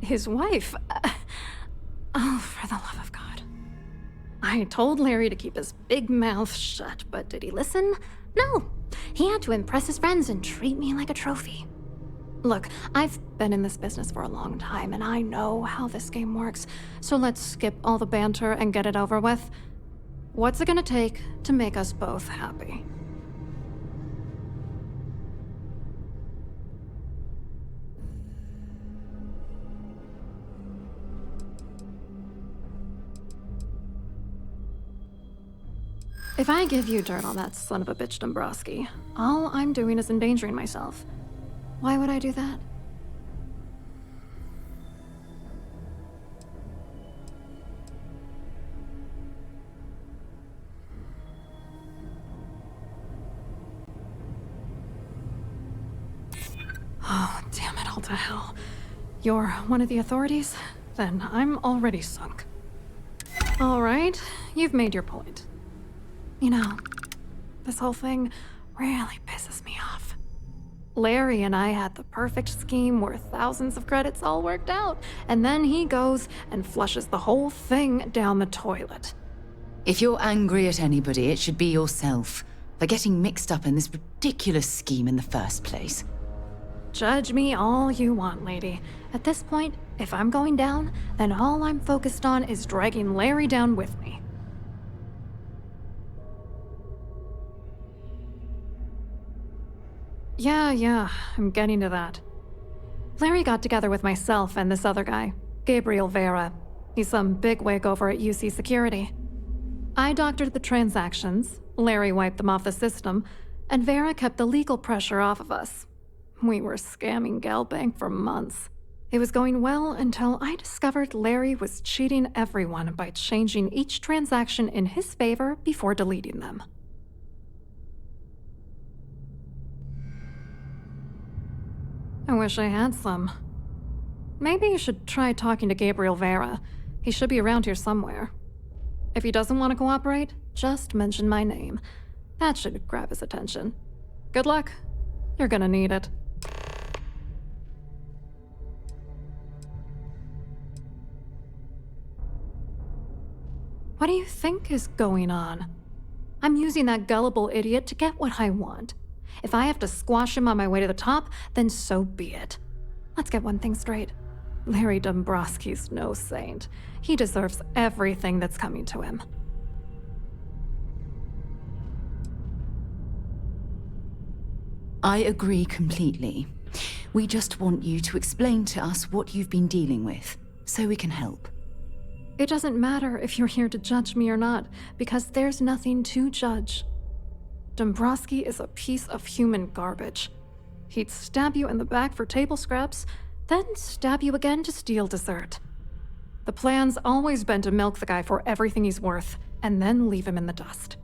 His wife? Oh, for the love of God. I told Larry to keep his big mouth shut, but did he listen? No. He had to impress his friends and treat me like a trophy. Look, I've been in this business for a long time, and I know how this game works, so let's skip all the banter and get it over with. What's it gonna take to make us both happy? If I give you dirt on that son of a bitch Dombrowski, all I'm doing is endangering myself. Why would I do that? Oh, damn it all to hell. You're one of the authorities? Then I'm already sunk. All right, you've made your point. You know, this whole thing really pisses me off. Larry and I had the perfect scheme where thousands of credits all worked out, and then he goes and flushes the whole thing down the toilet. If you're angry at anybody, it should be yourself for getting mixed up in this ridiculous scheme in the first place. Judge me all you want, lady. At this point, if I'm going down, then all I'm focused on is dragging Larry down with me. Yeah, I'm getting to that. Larry got together with myself and this other guy, Gabriel Vera. He's some bigwig over at UC Security. I doctored the transactions, Larry wiped them off the system, and Vera kept the legal pressure off of us. We were scamming Galbank for months. It was going well until I discovered Larry was cheating everyone by changing each transaction in his favor before deleting them. I wish I had some. Maybe you should try talking to Gabriel Vera. He should be around here somewhere. If he doesn't want to cooperate, just mention my name. That should grab his attention. Good luck. You're gonna need it. What do you think is going on? I'm using that gullible idiot to get what I want. If I have to squash him on my way to the top, then so be it. Let's get one thing straight. Larry Dombrowski's no saint. He deserves everything that's coming to him. I agree completely. We just want you to explain to us what you've been dealing with, so we can help. It doesn't matter if you're here to judge me or not, because there's nothing to judge. Dombrowski is a piece of human garbage. He'd stab you in the back for table scraps, then stab you again to steal dessert. The plan's always been to milk the guy for everything he's worth, and then leave him in the dust.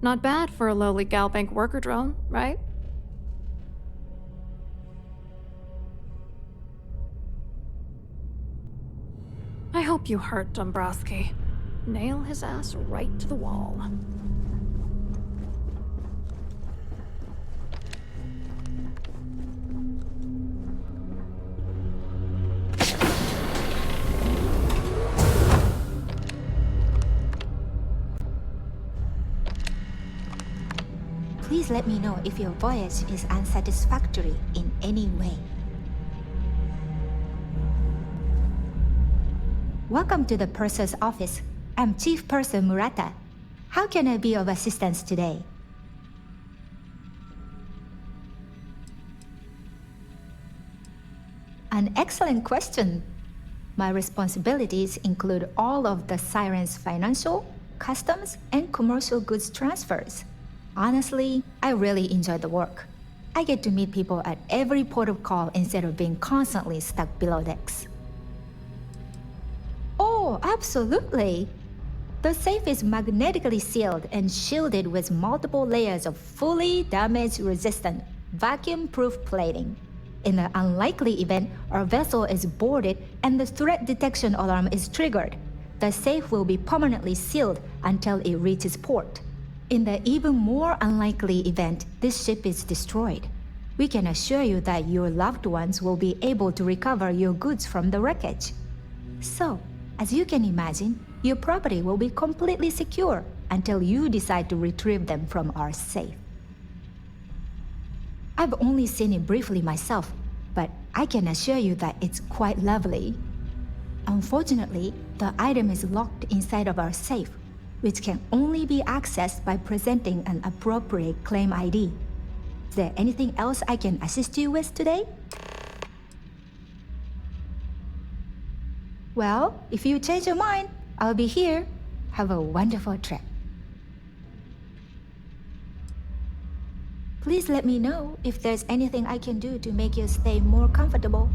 Not bad for a lowly Galbank worker drone, right? I hope you hurt Dombrowski. Nail his ass right to the wall. Please let me know if your voyage is unsatisfactory in any way. Welcome to the Purser's office. I'm Chief Purser Murata. How can I be of assistance today? An excellent question. My responsibilities include all of the Siren's financial, customs, and commercial goods transfers. Honestly, I really enjoy the work. I get to meet people at every port of call instead of being constantly stuck below decks. Oh, absolutely! The safe is magnetically sealed and shielded with multiple layers of fully damage-resistant, vacuum-proof plating. In the unlikely event our vessel is boarded and the threat detection alarm is triggered, the safe will be permanently sealed until it reaches port. In the even more unlikely event this ship is destroyed, we can assure you that your loved ones will be able to recover your goods from the wreckage. So, as you can imagine, your property will be completely secure until you decide to retrieve them from our safe. I've only seen it briefly myself, but I can assure you that it's quite lovely. Unfortunately, the item is locked inside of our safe, which can only be accessed by presenting an appropriate claim ID. Is there anything else I can assist you with today? Well, if you change your mind, I'll be here. Have a wonderful trip. Please let me know if there's anything I can do to make your stay more comfortable.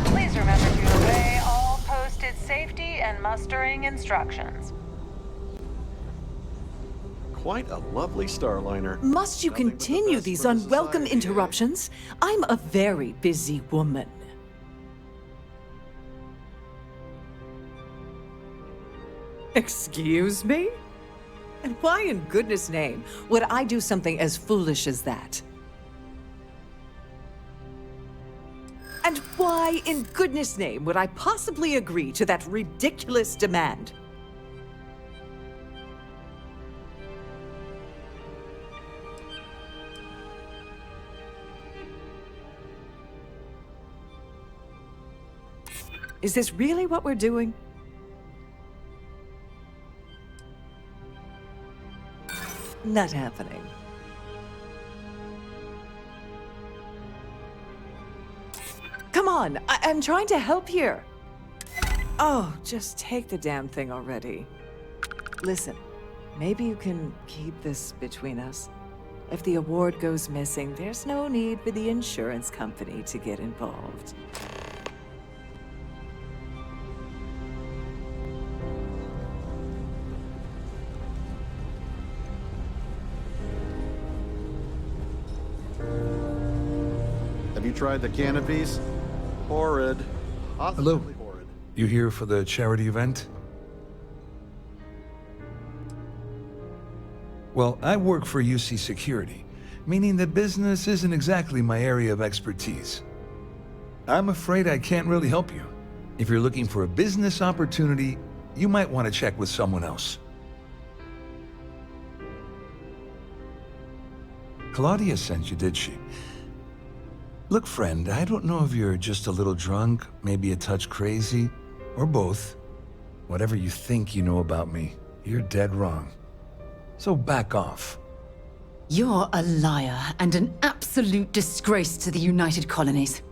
Please remember to obey all posted safety and mustering instructions. Quite a lovely Starliner. Must you continue these unwelcome interruptions? I'm a very busy woman. Excuse me? And why in goodness name would I do something as foolish as that? And why in goodness name would I possibly agree to that ridiculous demand? Is this really what we're doing? Not happening. Come on, I'm trying to help here. Oh, just take the damn thing already. Listen, maybe you can keep this between us. If the award goes missing, there's no need for the insurance company to get involved. Have you tried the canopies? Horrid. Hello. Horrid. You here for the charity event? Well, I work for UC Security, meaning that business isn't exactly my area of expertise. I'm afraid I can't really help you. If you're looking for a business opportunity, you might want to check with someone else. Claudia sent you, did she? Look, friend, I don't know if you're just a little drunk, maybe a touch crazy, or both. Whatever you think you know about me, you're dead wrong. So back off. You're a liar and an absolute disgrace to the United Colonies.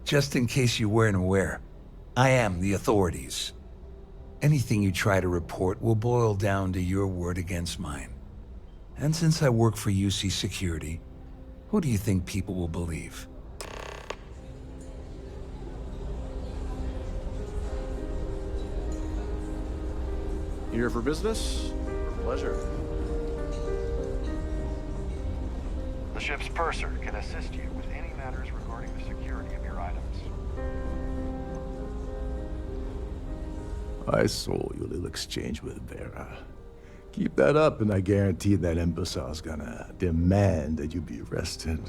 Just in case you weren't aware, I am the authorities. Anything you try to report will boil down to your word against mine. And since I work for UC Security, who do you think people will believe? Here for business? For pleasure. The ship's purser can assist you with any matters regarding the security of your items. I saw your little exchange with Vera. Keep that up, and I guarantee that imbecile's gonna demand that you be arrested.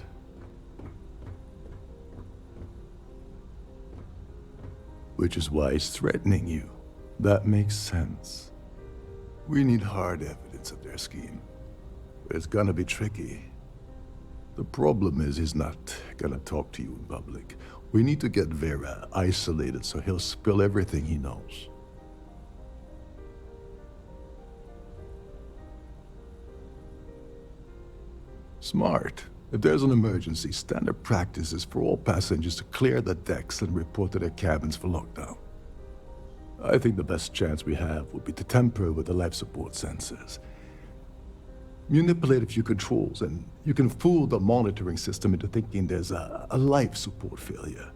Which is why he's threatening you. That makes sense. We need hard evidence of their scheme. It's gonna be tricky. The problem is he's not gonna talk to you in public. We need to get Vera isolated so he'll spill everything he knows. Smart. If there's an emergency, standard practice is for all passengers to clear the decks and report to their cabins for lockdown. I think the best chance we have would be to tamper with the life support sensors. Manipulate a few controls, and you can fool the monitoring system into thinking there's a life support failure.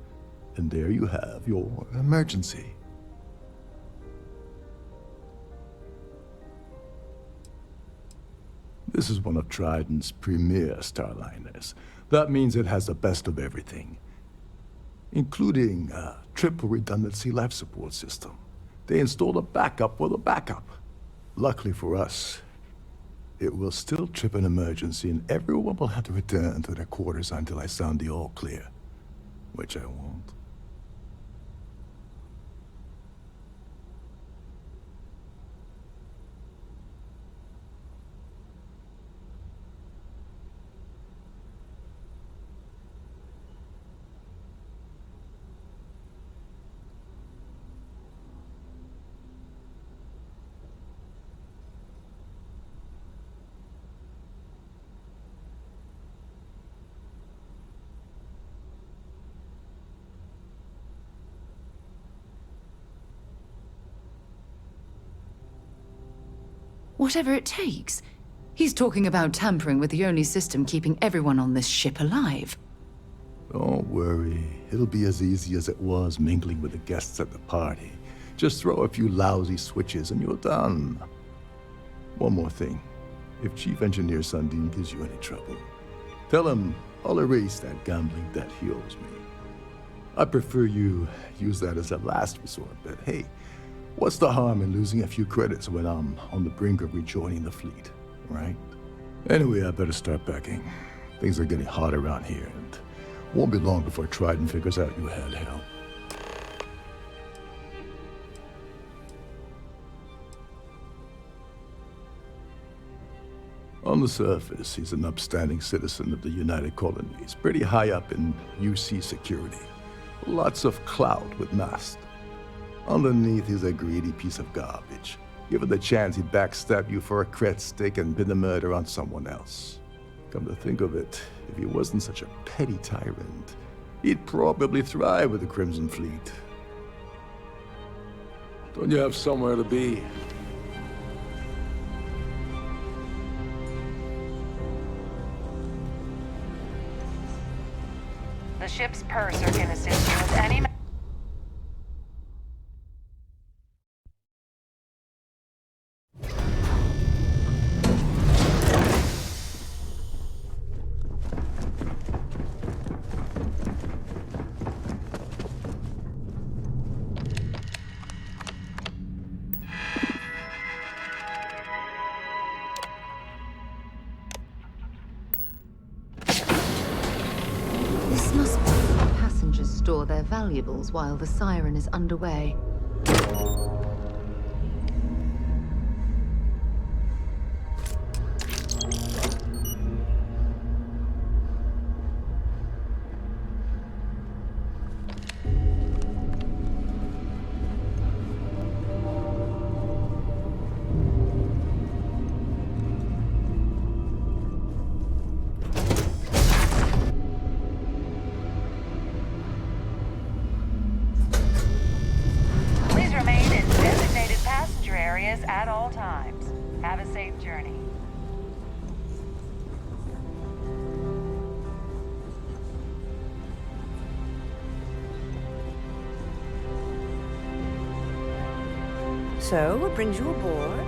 And there you have your emergency. This is one of Trident's premier Starliners. That means it has the best of everything, including a triple redundancy life support system. They installed a backup for the backup. Luckily for us, it will still trip an emergency and everyone will have to return to their quarters until I sound the all clear, which I won't. Whatever it takes. He's talking about tampering with the only system keeping everyone on this ship alive. Don't worry. It'll be as easy as it was mingling with the guests at the party. Just throw a few lousy switches and you're done. One more thing. If Chief Engineer Sundin gives you any trouble, tell him I'll erase that gambling debt he owes me. I prefer you use that as a last resort, but hey, what's the harm in losing a few credits when I'm on the brink of rejoining the fleet, right? Anyway, I better start packing. Things are getting hot around here, and won't be long before Trident figures out you had help. On the surface, he's an upstanding citizen of the United Colonies, pretty high up in UC security. Lots of clout with Nast. Underneath, he's a greedy piece of garbage. Given the chance, he'd backstab you for a cret stick and pin the murder on someone else. Come to think of it, if he wasn't such a petty tyrant, he'd probably thrive with the Crimson Fleet. Don't you have somewhere to be? The ship's purser can assist you with any... This must be where passengers store their valuables while the siren is underway. Please remain in designated passenger areas at all times. Have a safe journey. So, what brings you aboard?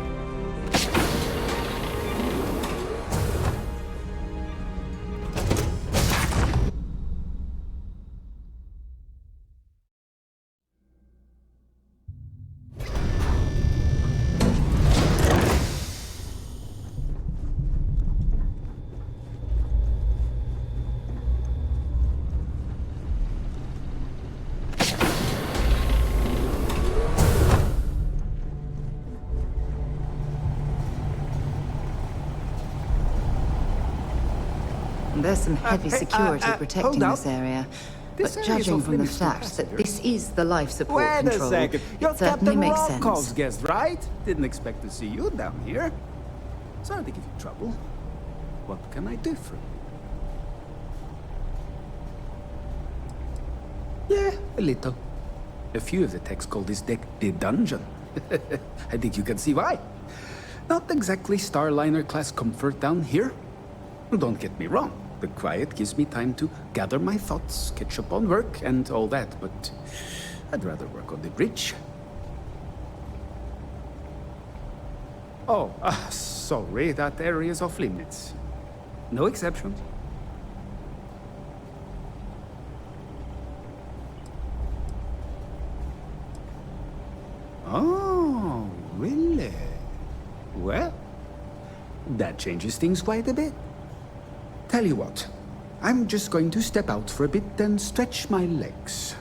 There's some heavy security hold protecting up. this area. This But area is judging off from the limits to fact that this is the life support Wait control, a second. You're it certainly Captain makes Rocko's sense. guest, right? Didn't expect to see you down here. Sorry to give you trouble. What can I do for you? Yeah, a little. A few of the techs call this deck the dungeon. I think you can see why. Not exactly Starliner class comfort down here. Don't get me wrong. The quiet gives me time to gather my thoughts, catch up on work, and all that, but I'd rather work on the bridge. Oh, sorry, that area is off limits. No exceptions. Oh, really? Well, that changes things quite a bit. Tell you what, I'm just going to step out for a bit and stretch my legs.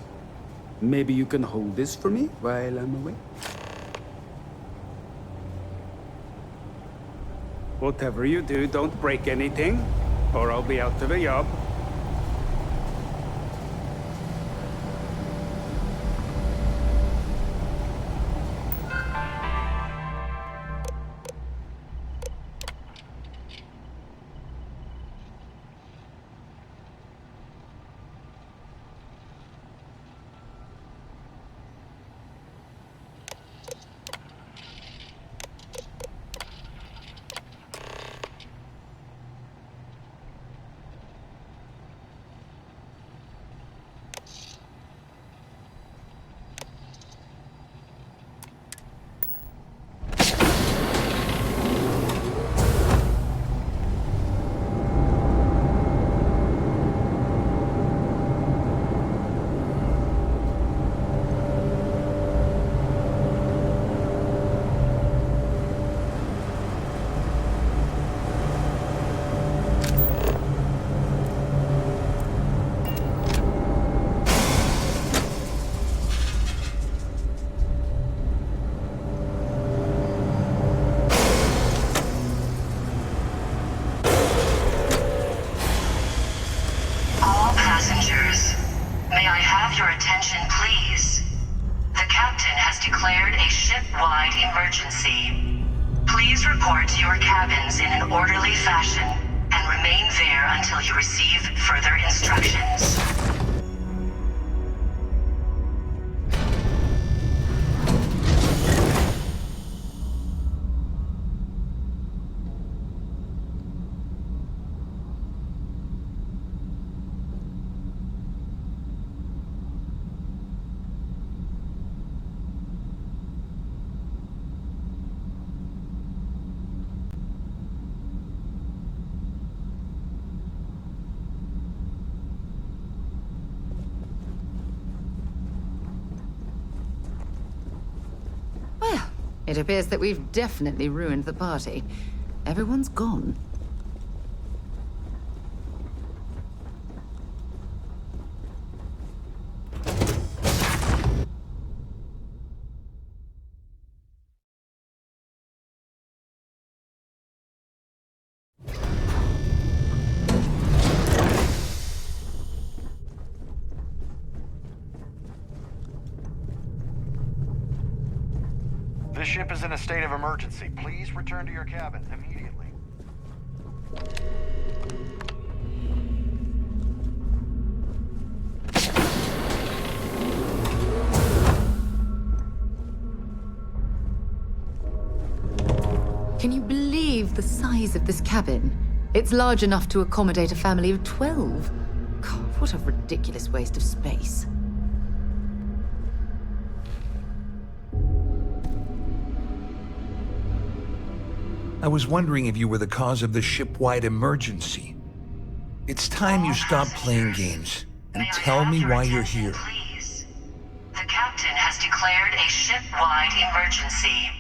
Maybe you can hold this for me while I'm away? Whatever you do, don't break anything, or I'll be out of a job. It appears that we've definitely ruined the party. Everyone's gone. This ship is in a state of emergency. Please return to your cabin immediately. Can you believe the size of this cabin? It's large enough to accommodate a family of 12. God, what a ridiculous waste of space. I was wondering if you were the cause of the ship-wide emergency. It's time you stop playing games and tell me why you're here. The captain has declared a ship-wide emergency.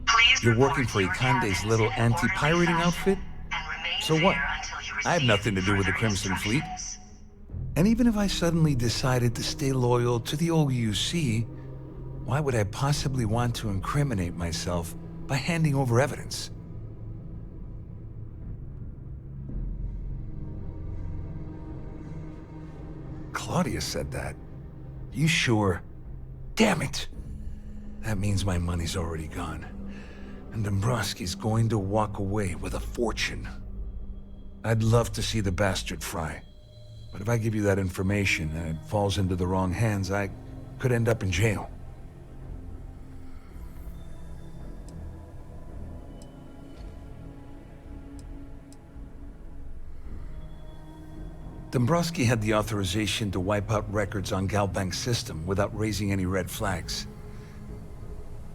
Please You're working for Ikande's little anti-pirating outfit? So what? I have nothing to do with the Crimson Fleet. And even if I suddenly decided to stay loyal to the OUC, why would I possibly want to incriminate myself by handing over evidence? Claudia said that. You sure? Damn it! That means my money's already gone. And Dombrowski's going to walk away with a fortune. I'd love to see the bastard fry. But if I give you that information and it falls into the wrong hands, I could end up in jail. Dombrowski had the authorization to wipe out records on Galbank's system without raising any red flags.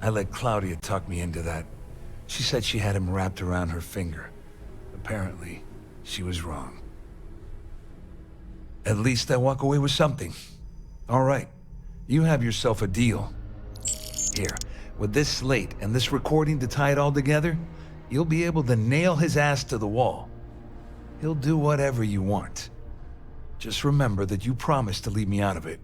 I let Claudia talk me into that. She said she had him wrapped around her finger. Apparently, she was wrong. At least I walk away with something. All right, you have yourself a deal. Here, with this slate and this recording to tie it all together, you'll be able to nail his ass to the wall. He'll do whatever you want. Just remember that you promised to leave me out of it.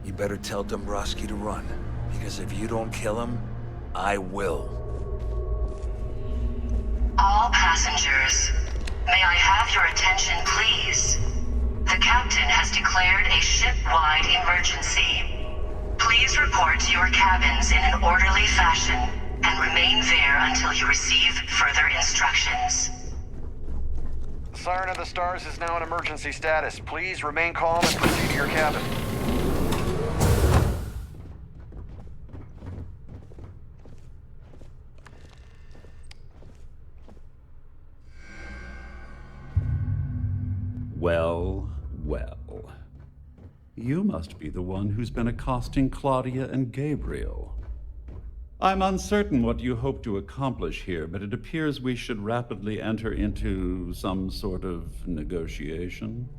You better tell Dombrowski to run, because if you don't kill him, I will. All passengers, may I have your attention, please? The captain has declared a ship-wide emergency. Please report to your cabins in an orderly fashion and remain there until you receive further instructions. Siren of the Stars is now in emergency status. Please remain calm and proceed to your cabin. Well, well. You must be the one who's been accosting Claudia and Gabriel. I'm uncertain what you hope to accomplish here, but it appears we should rapidly enter into some sort of negotiation.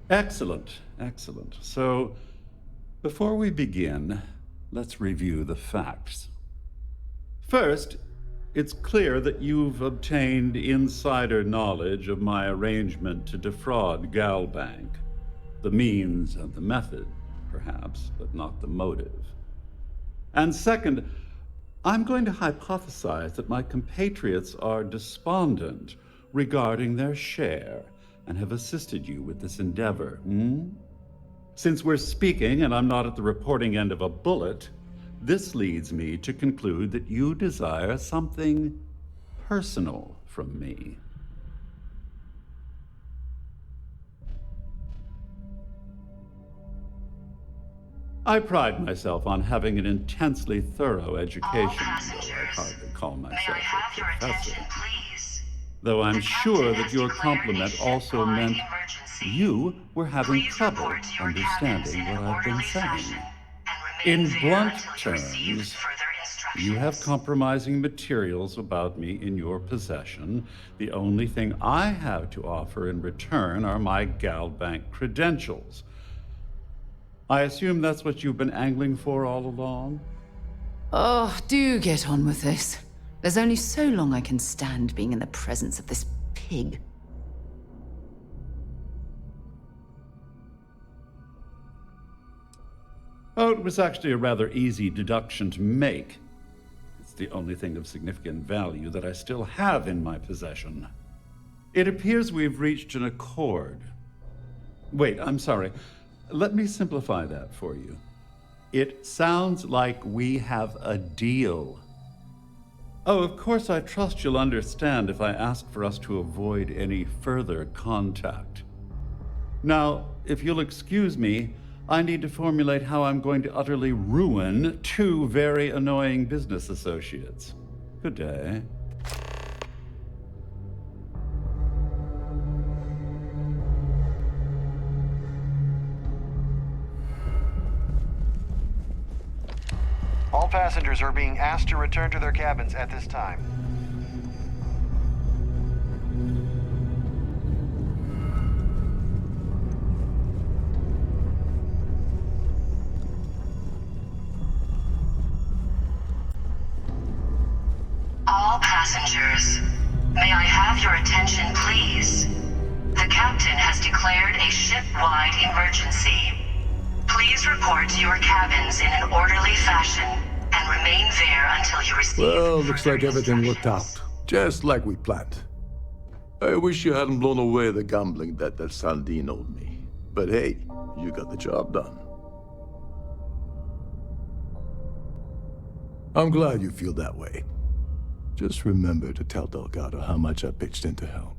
Excellent, excellent. So, before we begin, let's review the facts. First, it's clear that you've obtained insider knowledge of my arrangement to defraud Galbank. The means and the method, perhaps, but not the motive. And second, I'm going to hypothesize that my compatriots are despondent regarding their share and have assisted you with this endeavor. Since we're speaking and I'm not at the reporting end of a bullet, this leads me to conclude that you desire something personal from me. I pride myself on having an intensely thorough education, though I hardly call myself a professor. Though I'm sure that your compliment also meant you were having trouble understanding what I've been saying. In blunt terms, you have compromising materials about me in your possession. The only thing I have to offer in return are my Galbank credentials. I assume that's what you've been angling for all along? Oh, do get on with this. There's only so long I can stand being in the presence of this pig. Oh, it was actually a rather easy deduction to make. It's the only thing of significant value that I still have in my possession. It appears we've reached an accord. Wait, I'm sorry. Let me simplify that for you. It sounds like we have a deal. Oh, of course, I trust you'll understand if I ask for us to avoid any further contact. Now, if you'll excuse me, I need to formulate how I'm going to utterly ruin two very annoying business associates. Good day. All passengers are being asked to return to their cabins at this time. All passengers, may I have your attention, please? The captain has declared a ship-wide emergency. Please report to your cabins in an orderly fashion and remain there until you receive. Well, looks like everything worked out, just like we planned. I wish you hadn't blown away the gambling debt that Saldin owed me. But hey, you got the job done. I'm glad you feel that way. Just remember to tell Delgado how much I pitched in to help.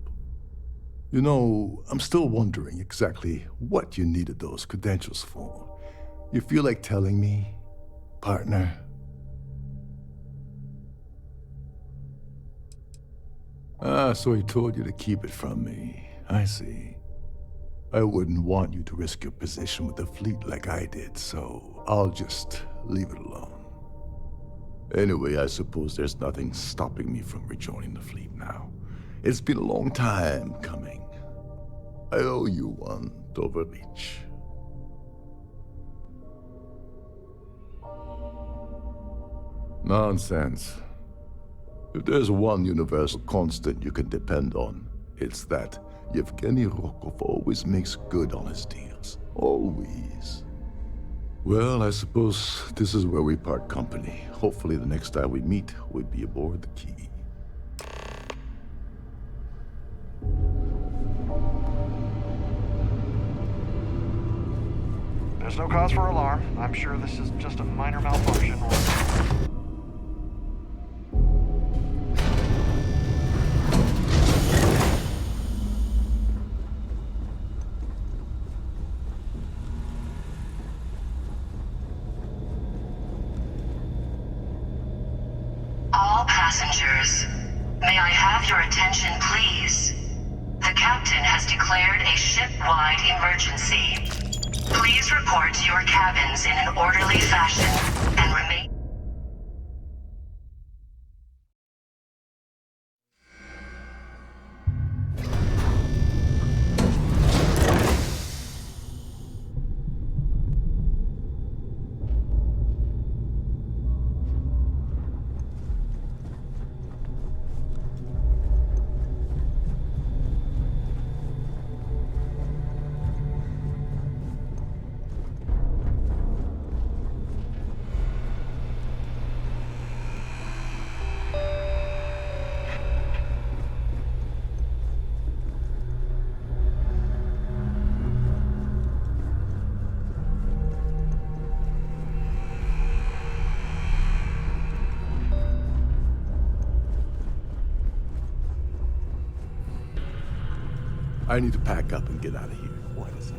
You know, I'm still wondering exactly what you needed those credentials for. You feel like telling me, partner? So he told you to keep it from me. I see. I wouldn't want you to risk your position with the fleet like I did, so I'll just leave it alone. Anyway, I suppose there's nothing stopping me from rejoining the fleet now. It's been a long time coming. I owe you one, Overreach. Nonsense. If there's one universal constant you can depend on, it's that Yevgeny Rokov always makes good on his deals. Always. Well, I suppose this is where we part company. Hopefully the next time we meet, we'll be aboard the Key. There's no cause for alarm. I'm sure this is just a minor malfunction or... All passengers, may I have your attention, please? The captain has declared a ship-wide emergency. Please report to your cabins in an orderly fashion and remain... I need to pack up and get out of here. What is it?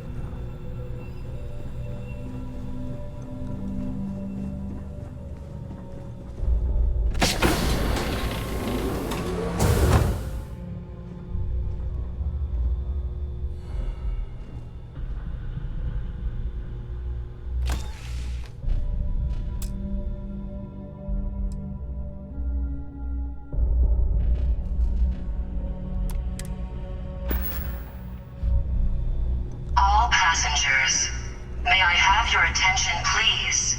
All passengers, may I have your attention, please?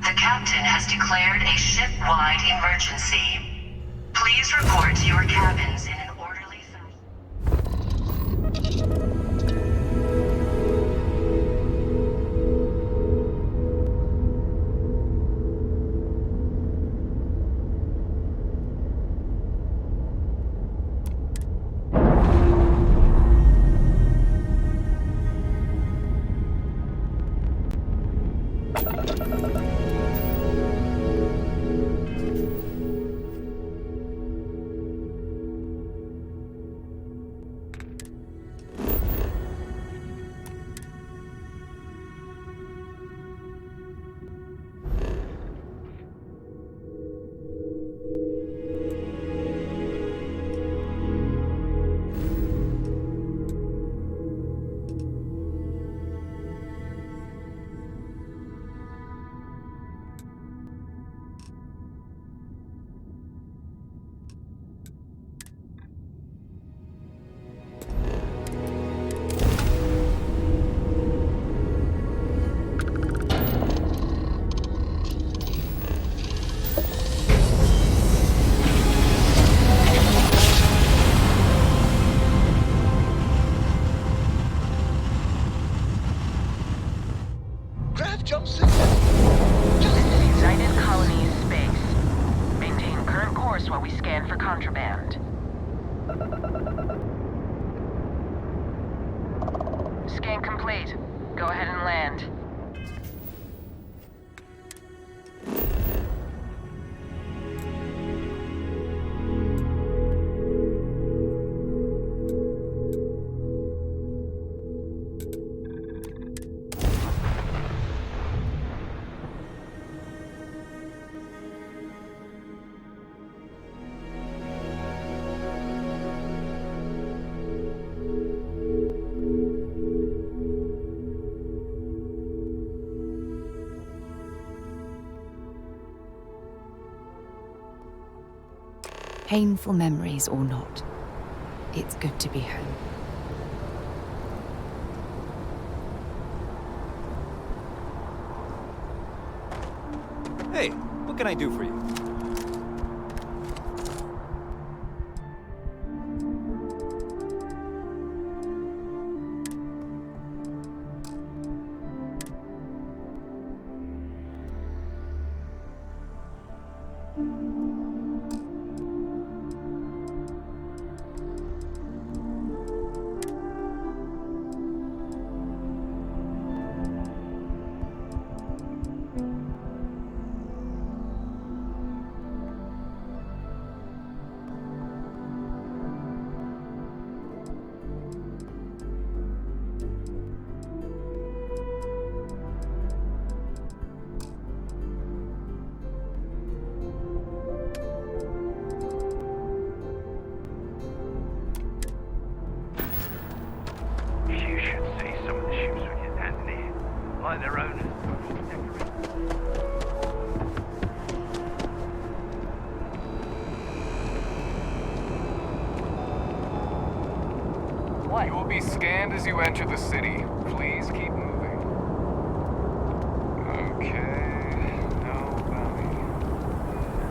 The captain has declared a ship-wide emergency. Please report to your cabins in an orderly Sighted colony space. Maintain current course while we scan for contraband. Scan complete. Go ahead and land. Painful memories or not, it's good to be home. Hey, what can I do for you? You should see some of the ships we get, Anthony. Like their own. You will be scanned as you enter the city. Please keep moving. Okay, no bounty.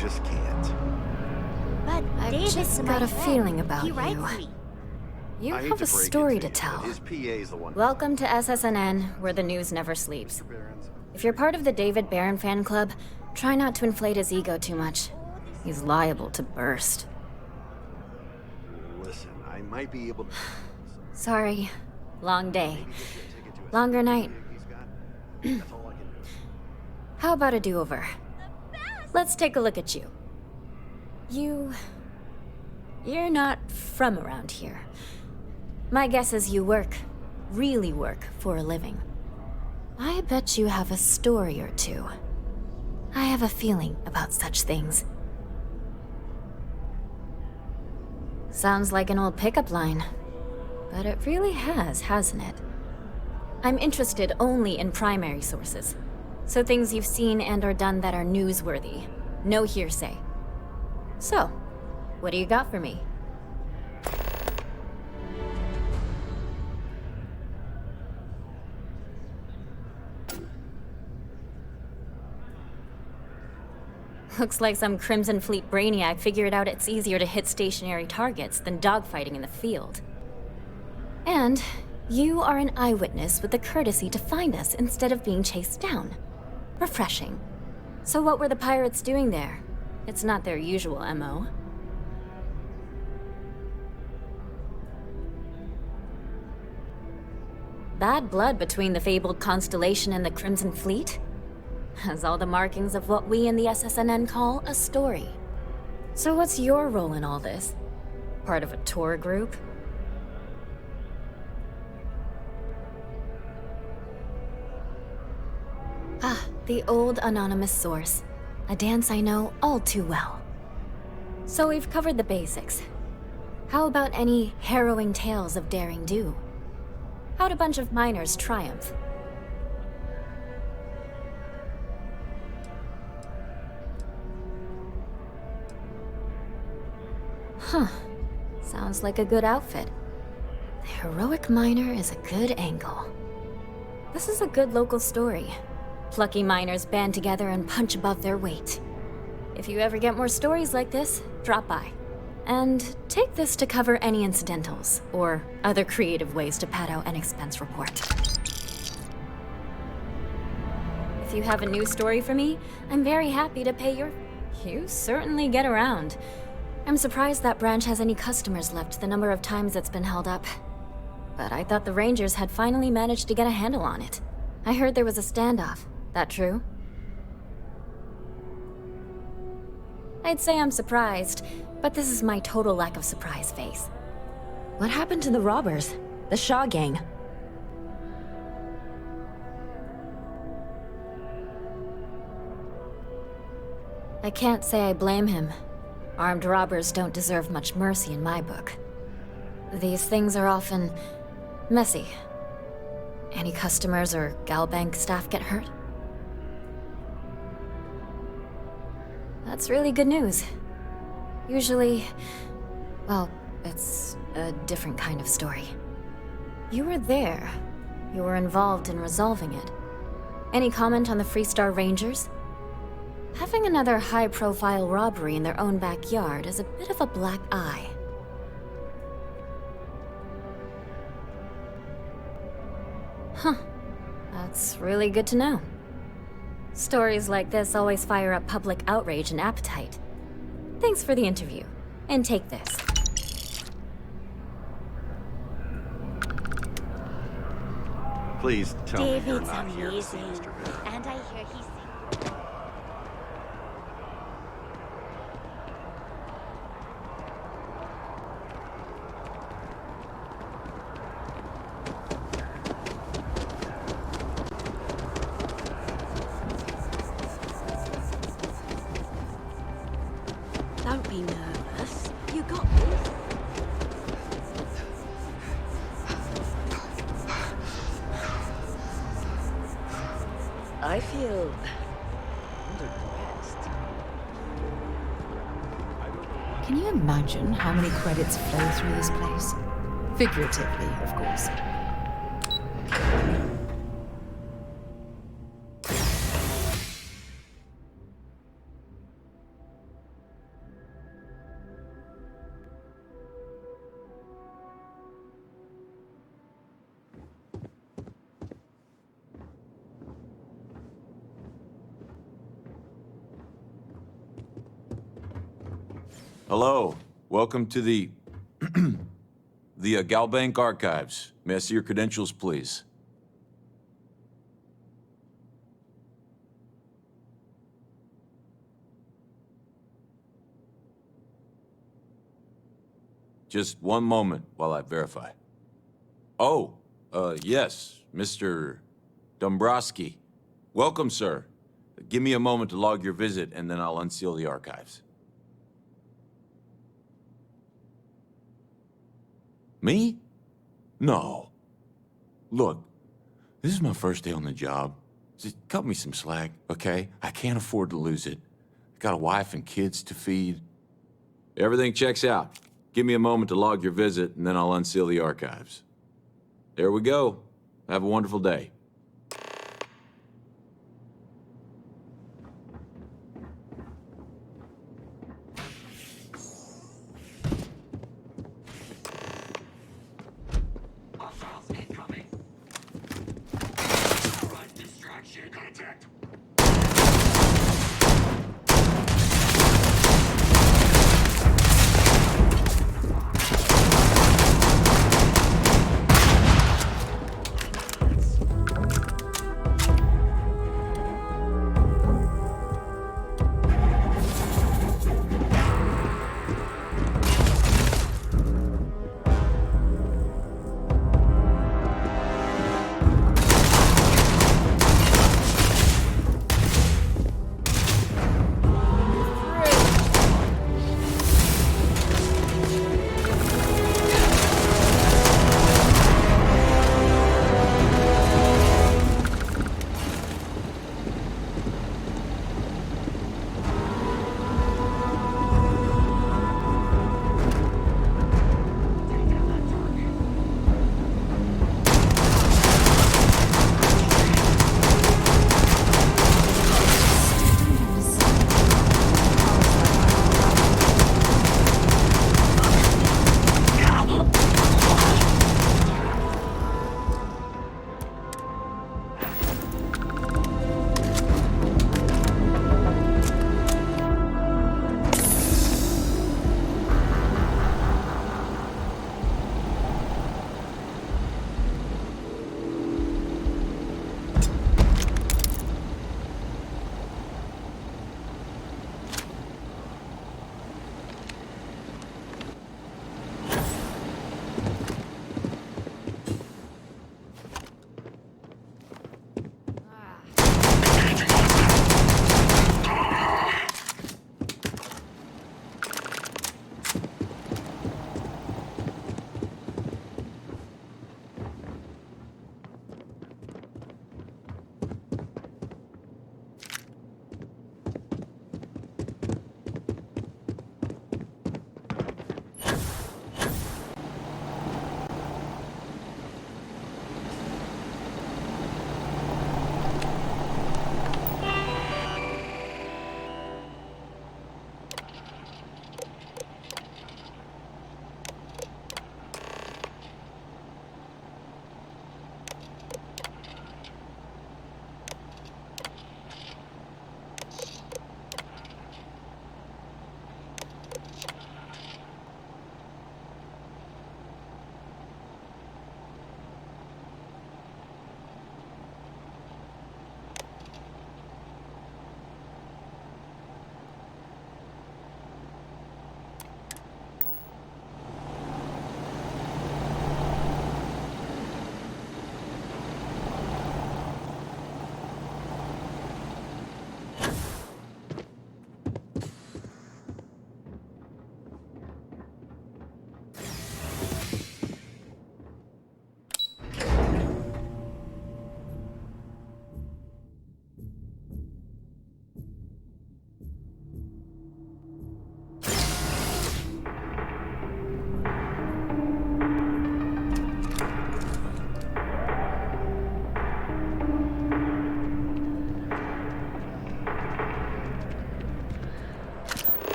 just can't. But I've David's just my got a friend. feeling about He you. writes me. You I hate have to a break it story to to you, tell. but his PA's the one. Welcome to SSNN, where the news never sleeps. If you're part of the David Barron fan club, try not to inflate his ego too much. He's liable to burst. Listen, I might be able to. Sorry. Long day. Longer night. How about a do-over? Let's take a look at you. You're not from around here. My guess is you work, really work, for a living. I bet you have a story or two. I have a feeling about such things. Sounds like an old pickup line. But it really has, hasn't it? I'm interested only in primary sources. So things you've seen and or done that are newsworthy. No hearsay. So, what do you got for me? Looks like some Crimson Fleet brainiac figured out it's easier to hit stationary targets than dogfighting in the field. And you are an eyewitness with the courtesy to find us instead of being chased down. Refreshing. So what were the pirates doing there? It's not their usual MO. Bad blood between the fabled Constellation and the Crimson Fleet? Has all the markings of what we in the SSNN call a story. So what's your role in all this? Part of a tour group? Ah, the old anonymous source. A dance I know all too well. So we've covered the basics. How about any harrowing tales of daring do? How'd a bunch of miners triumph? Huh. Sounds like a good outfit. The heroic miner is a good angle. This is a good local story. Plucky miners band together and punch above their weight. If you ever get more stories like this, drop by. And take this to cover any incidentals, or other creative ways to pad out an expense report. If you have a new story for me, I'm very happy to pay your... You certainly get around. I'm surprised that branch has any customers left, the number of times it's been held up. But I thought the Rangers had finally managed to get a handle on it. I heard there was a standoff. That true? I'd say I'm surprised, but this is my total lack of surprise face. What happened to the robbers? The Shaw gang? I can't say I blame him. Armed robbers don't deserve much mercy in my book. These things are often messy. Any customers or Galbank staff get hurt? That's really good news. Usually, well, it's a different kind of story. You were there. You were involved in resolving it. Any comment on the Freestar Rangers? Having another high-profile robbery in their own backyard is a bit of a black eye. Huh. That's really good to know. Stories like this always fire up public outrage and appetite. Thanks for the interview. And take this. Please tell me you're David's not here to see amazing. Mr. Bill. And I hear he's... Don't be nervous. You got this. I feel underdressed. Can you imagine how many credits flow through this place? Figuratively, of course. Hello. Welcome to the Galbank Archives. May I see your credentials, please? Just one moment while I verify. Oh, yes, Mr. Dombrowski. Welcome, sir. Give me a moment to log your visit, and then I'll unseal the archives. Me? No. Look, this is my first day on the job. Just cut me some slack, okay? I can't afford to lose it. I got a wife and kids to feed. Everything checks out. Give me a moment to log your visit, and then I'll unseal the archives. There we go. Have a wonderful day.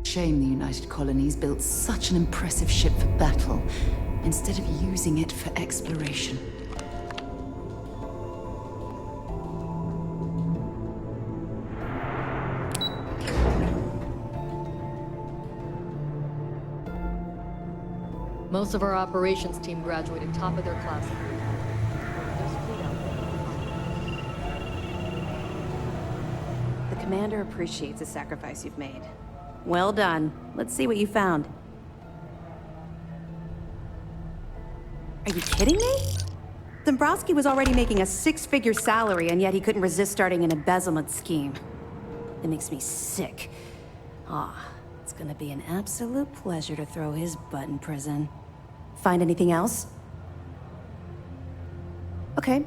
Shame the United Colonies built such an impressive ship for battle, instead of using it for exploration. Most of our operations team graduated top of their class. The commander appreciates the sacrifice you've made. Well done. Let's see what you found. Are you kidding me? Dombrowski was already making a six-figure salary, and yet he couldn't resist starting an embezzlement scheme. It makes me sick. It's gonna be an absolute pleasure to throw his butt in prison. Find anything else? Okay,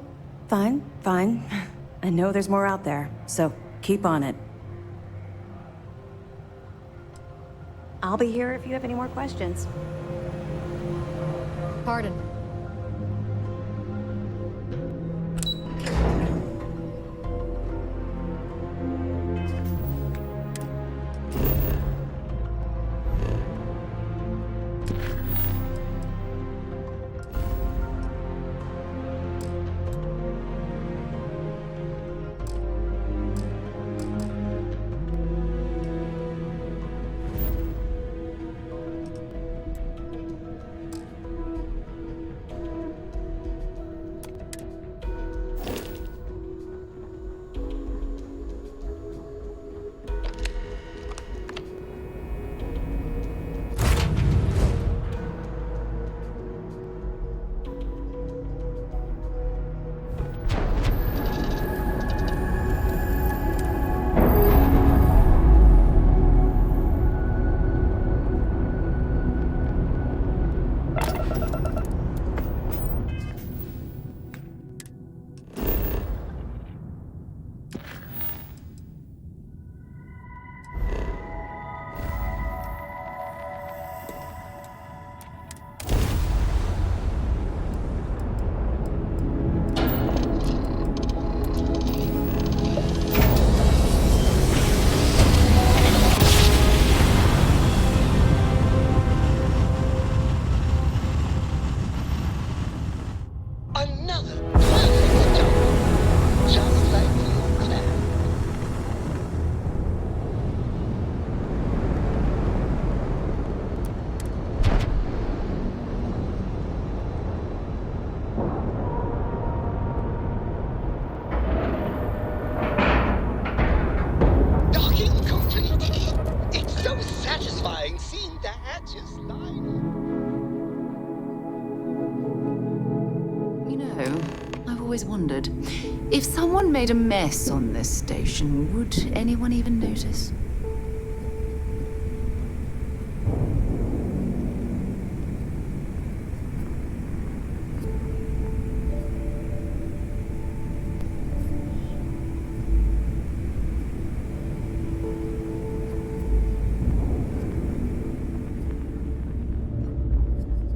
fine. I know there's more out there, so keep on it. I'll be here if you have any more questions. Pardon. Always wondered, if someone made a mess on this station, would anyone even notice?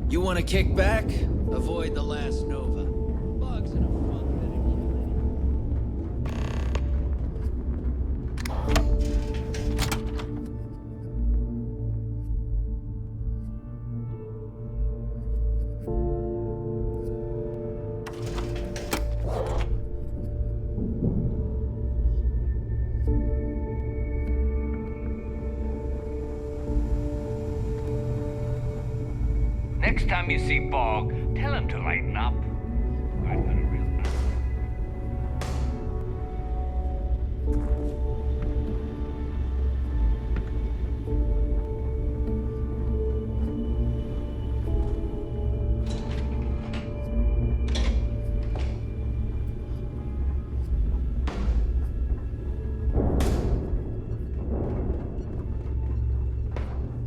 You want to kick back? Avoid the last Nova. Bugs in a front Next time you see Bog, tell him to lighten up. I've got a real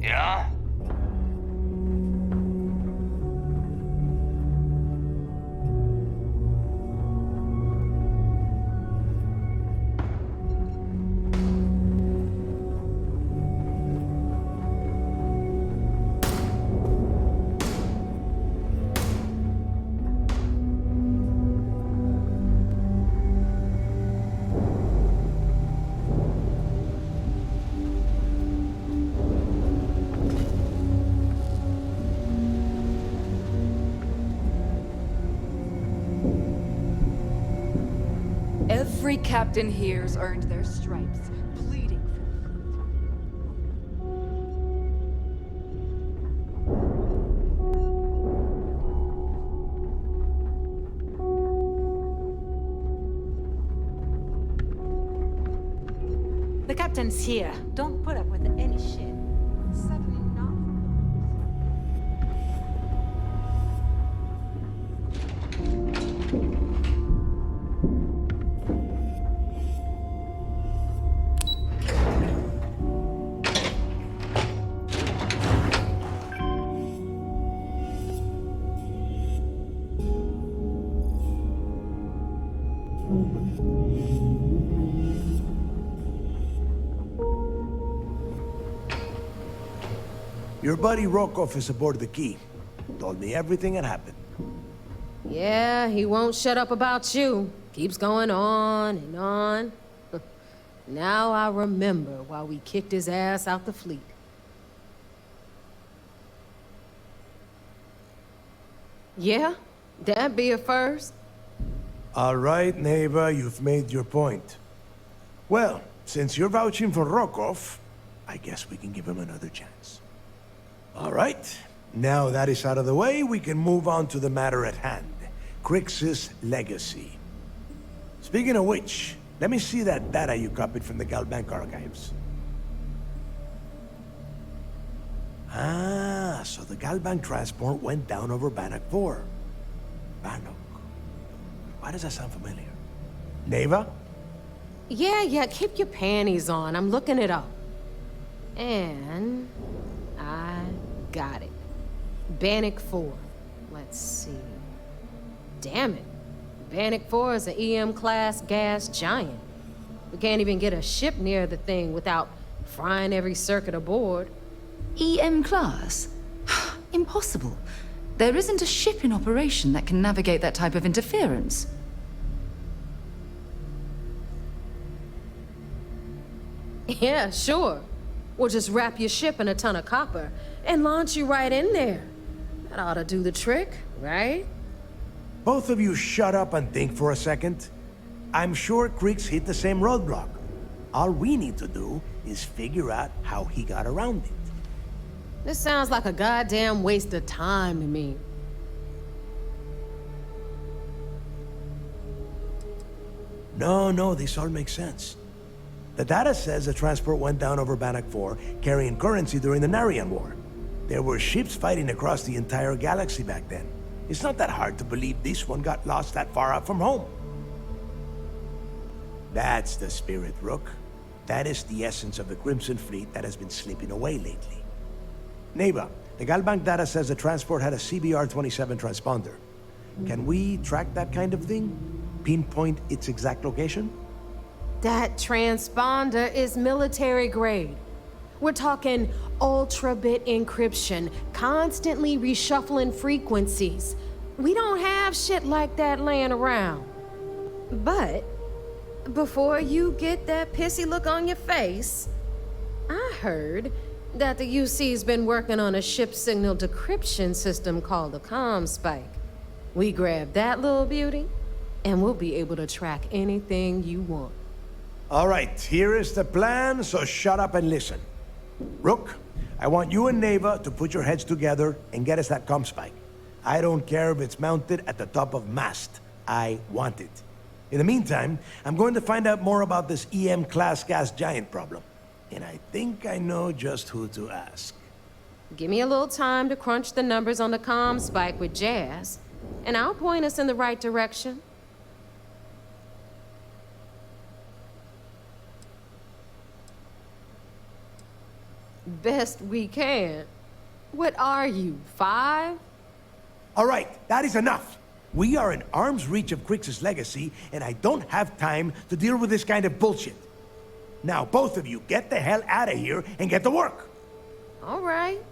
Yeah? Every captain here's earned their stripes, bleeding for The captain's here. Don't put up with any shit. Certainly not. Your buddy Rokov is aboard the Key. Told me everything that happened. Yeah, he won't shut up about you. Keeps going on and on. Now I remember why we kicked his ass out the fleet. Yeah, that'd be a first. All right, Neva, you've made your point. Well, since you're vouching for Rokov, I guess we can give him another chance. All right, now that is out of the way, we can move on to the matter at hand. Crix's legacy. Speaking of which, let me see that data you copied from the Galbank archives. Ah, so the Galbank transport went down over Bannock 4. Bannock. Why does that sound familiar? Neva? Yeah, keep your panties on. I'm looking it up. And I got it. Bannock 4. Let's see. Damn it. Bannock 4 is an EM-class gas giant. We can't even get a ship near the thing without frying every circuit aboard. EM class? Impossible. There isn't a ship in operation that can navigate that type of interference. Yeah, sure. We'll just wrap your ship in a ton of copper and launch you right in there. That ought to do the trick, right? Both of you shut up and think for a second. I'm sure Crix hit the same roadblock. All we need to do is figure out how he got around it. This sounds like a goddamn waste of time to me. No, this all makes sense. The data says the transport went down over Bannock 4, carrying currency during the Narian War. There were ships fighting across the entire galaxy back then. It's not that hard to believe this one got lost that far out from home. That's the spirit, Rook. That is the essence of the Crimson Fleet that has been slipping away lately. Neva, the Galbank data says the transport had a CBR-27 transponder. Can we track that kind of thing? Pinpoint its exact location? That transponder is military grade. We're talking ultra-bit encryption, constantly reshuffling frequencies. We don't have shit like that laying around. But before you get that pissy look on your face, I heard that the UC's been working on a ship signal decryption system called the ComSpike. We grab that little beauty, and we'll be able to track anything you want. All right, here is the plan, so shut up and listen. Rook, I want you and Neva to put your heads together and get us that ComSpike. I don't care if it's mounted at the top of mast. I want it. In the meantime, I'm going to find out more about this EM-class gas giant problem. And I think I know just who to ask. Give me a little time to crunch the numbers on the ComSpike with Jazz, and I'll point us in the right direction. Best we can. What are you, 5? All right, that is enough. We are in arm's reach of Crix's legacy, and I don't have time to deal with this kind of bullshit. Now, both of you, get the hell out of here and get to work. All right,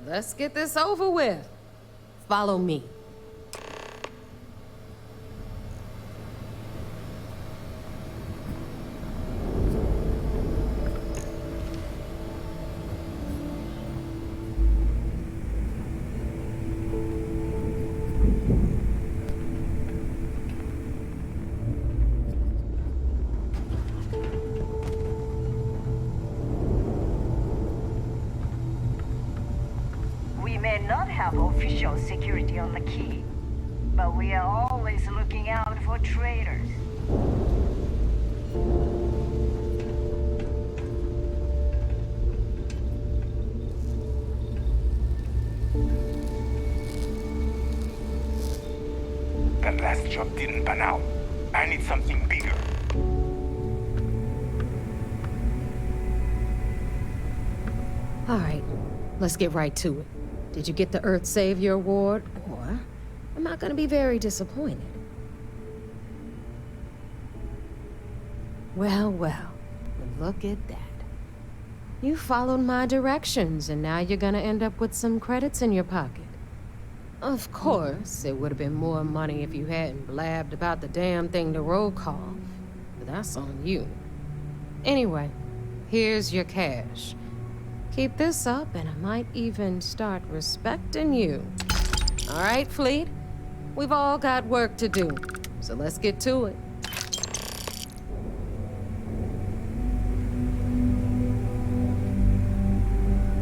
let's get this over with. Follow me. have official security on the key, but we are always looking out for traitors. That last job didn't pan out. I need something bigger. All right, let's get right to it. Did you get the Earth Savior Award? Or I'm not gonna be very disappointed. Well, look at that. You followed my directions, and now you're gonna end up with some credits in your pocket. Of course, it would have been more money if you hadn't blabbed about the damn thing to roll call, but that's on you. Anyway, here's your cash. Keep this up, and I might even start respecting you. All right, Fleet? We've all got work to do, so let's get to it.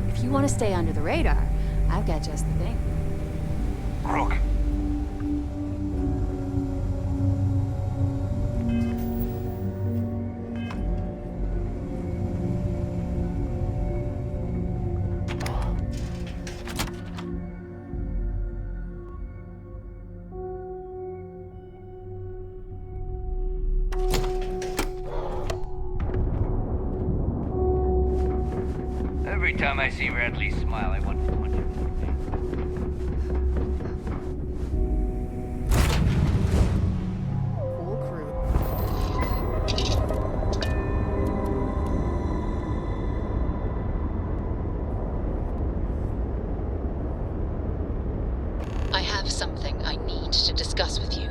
If you want to stay under the radar, I've got just the thing. Rook. Every time I see Radley smile, I want to punch him. I have something I need to discuss with you.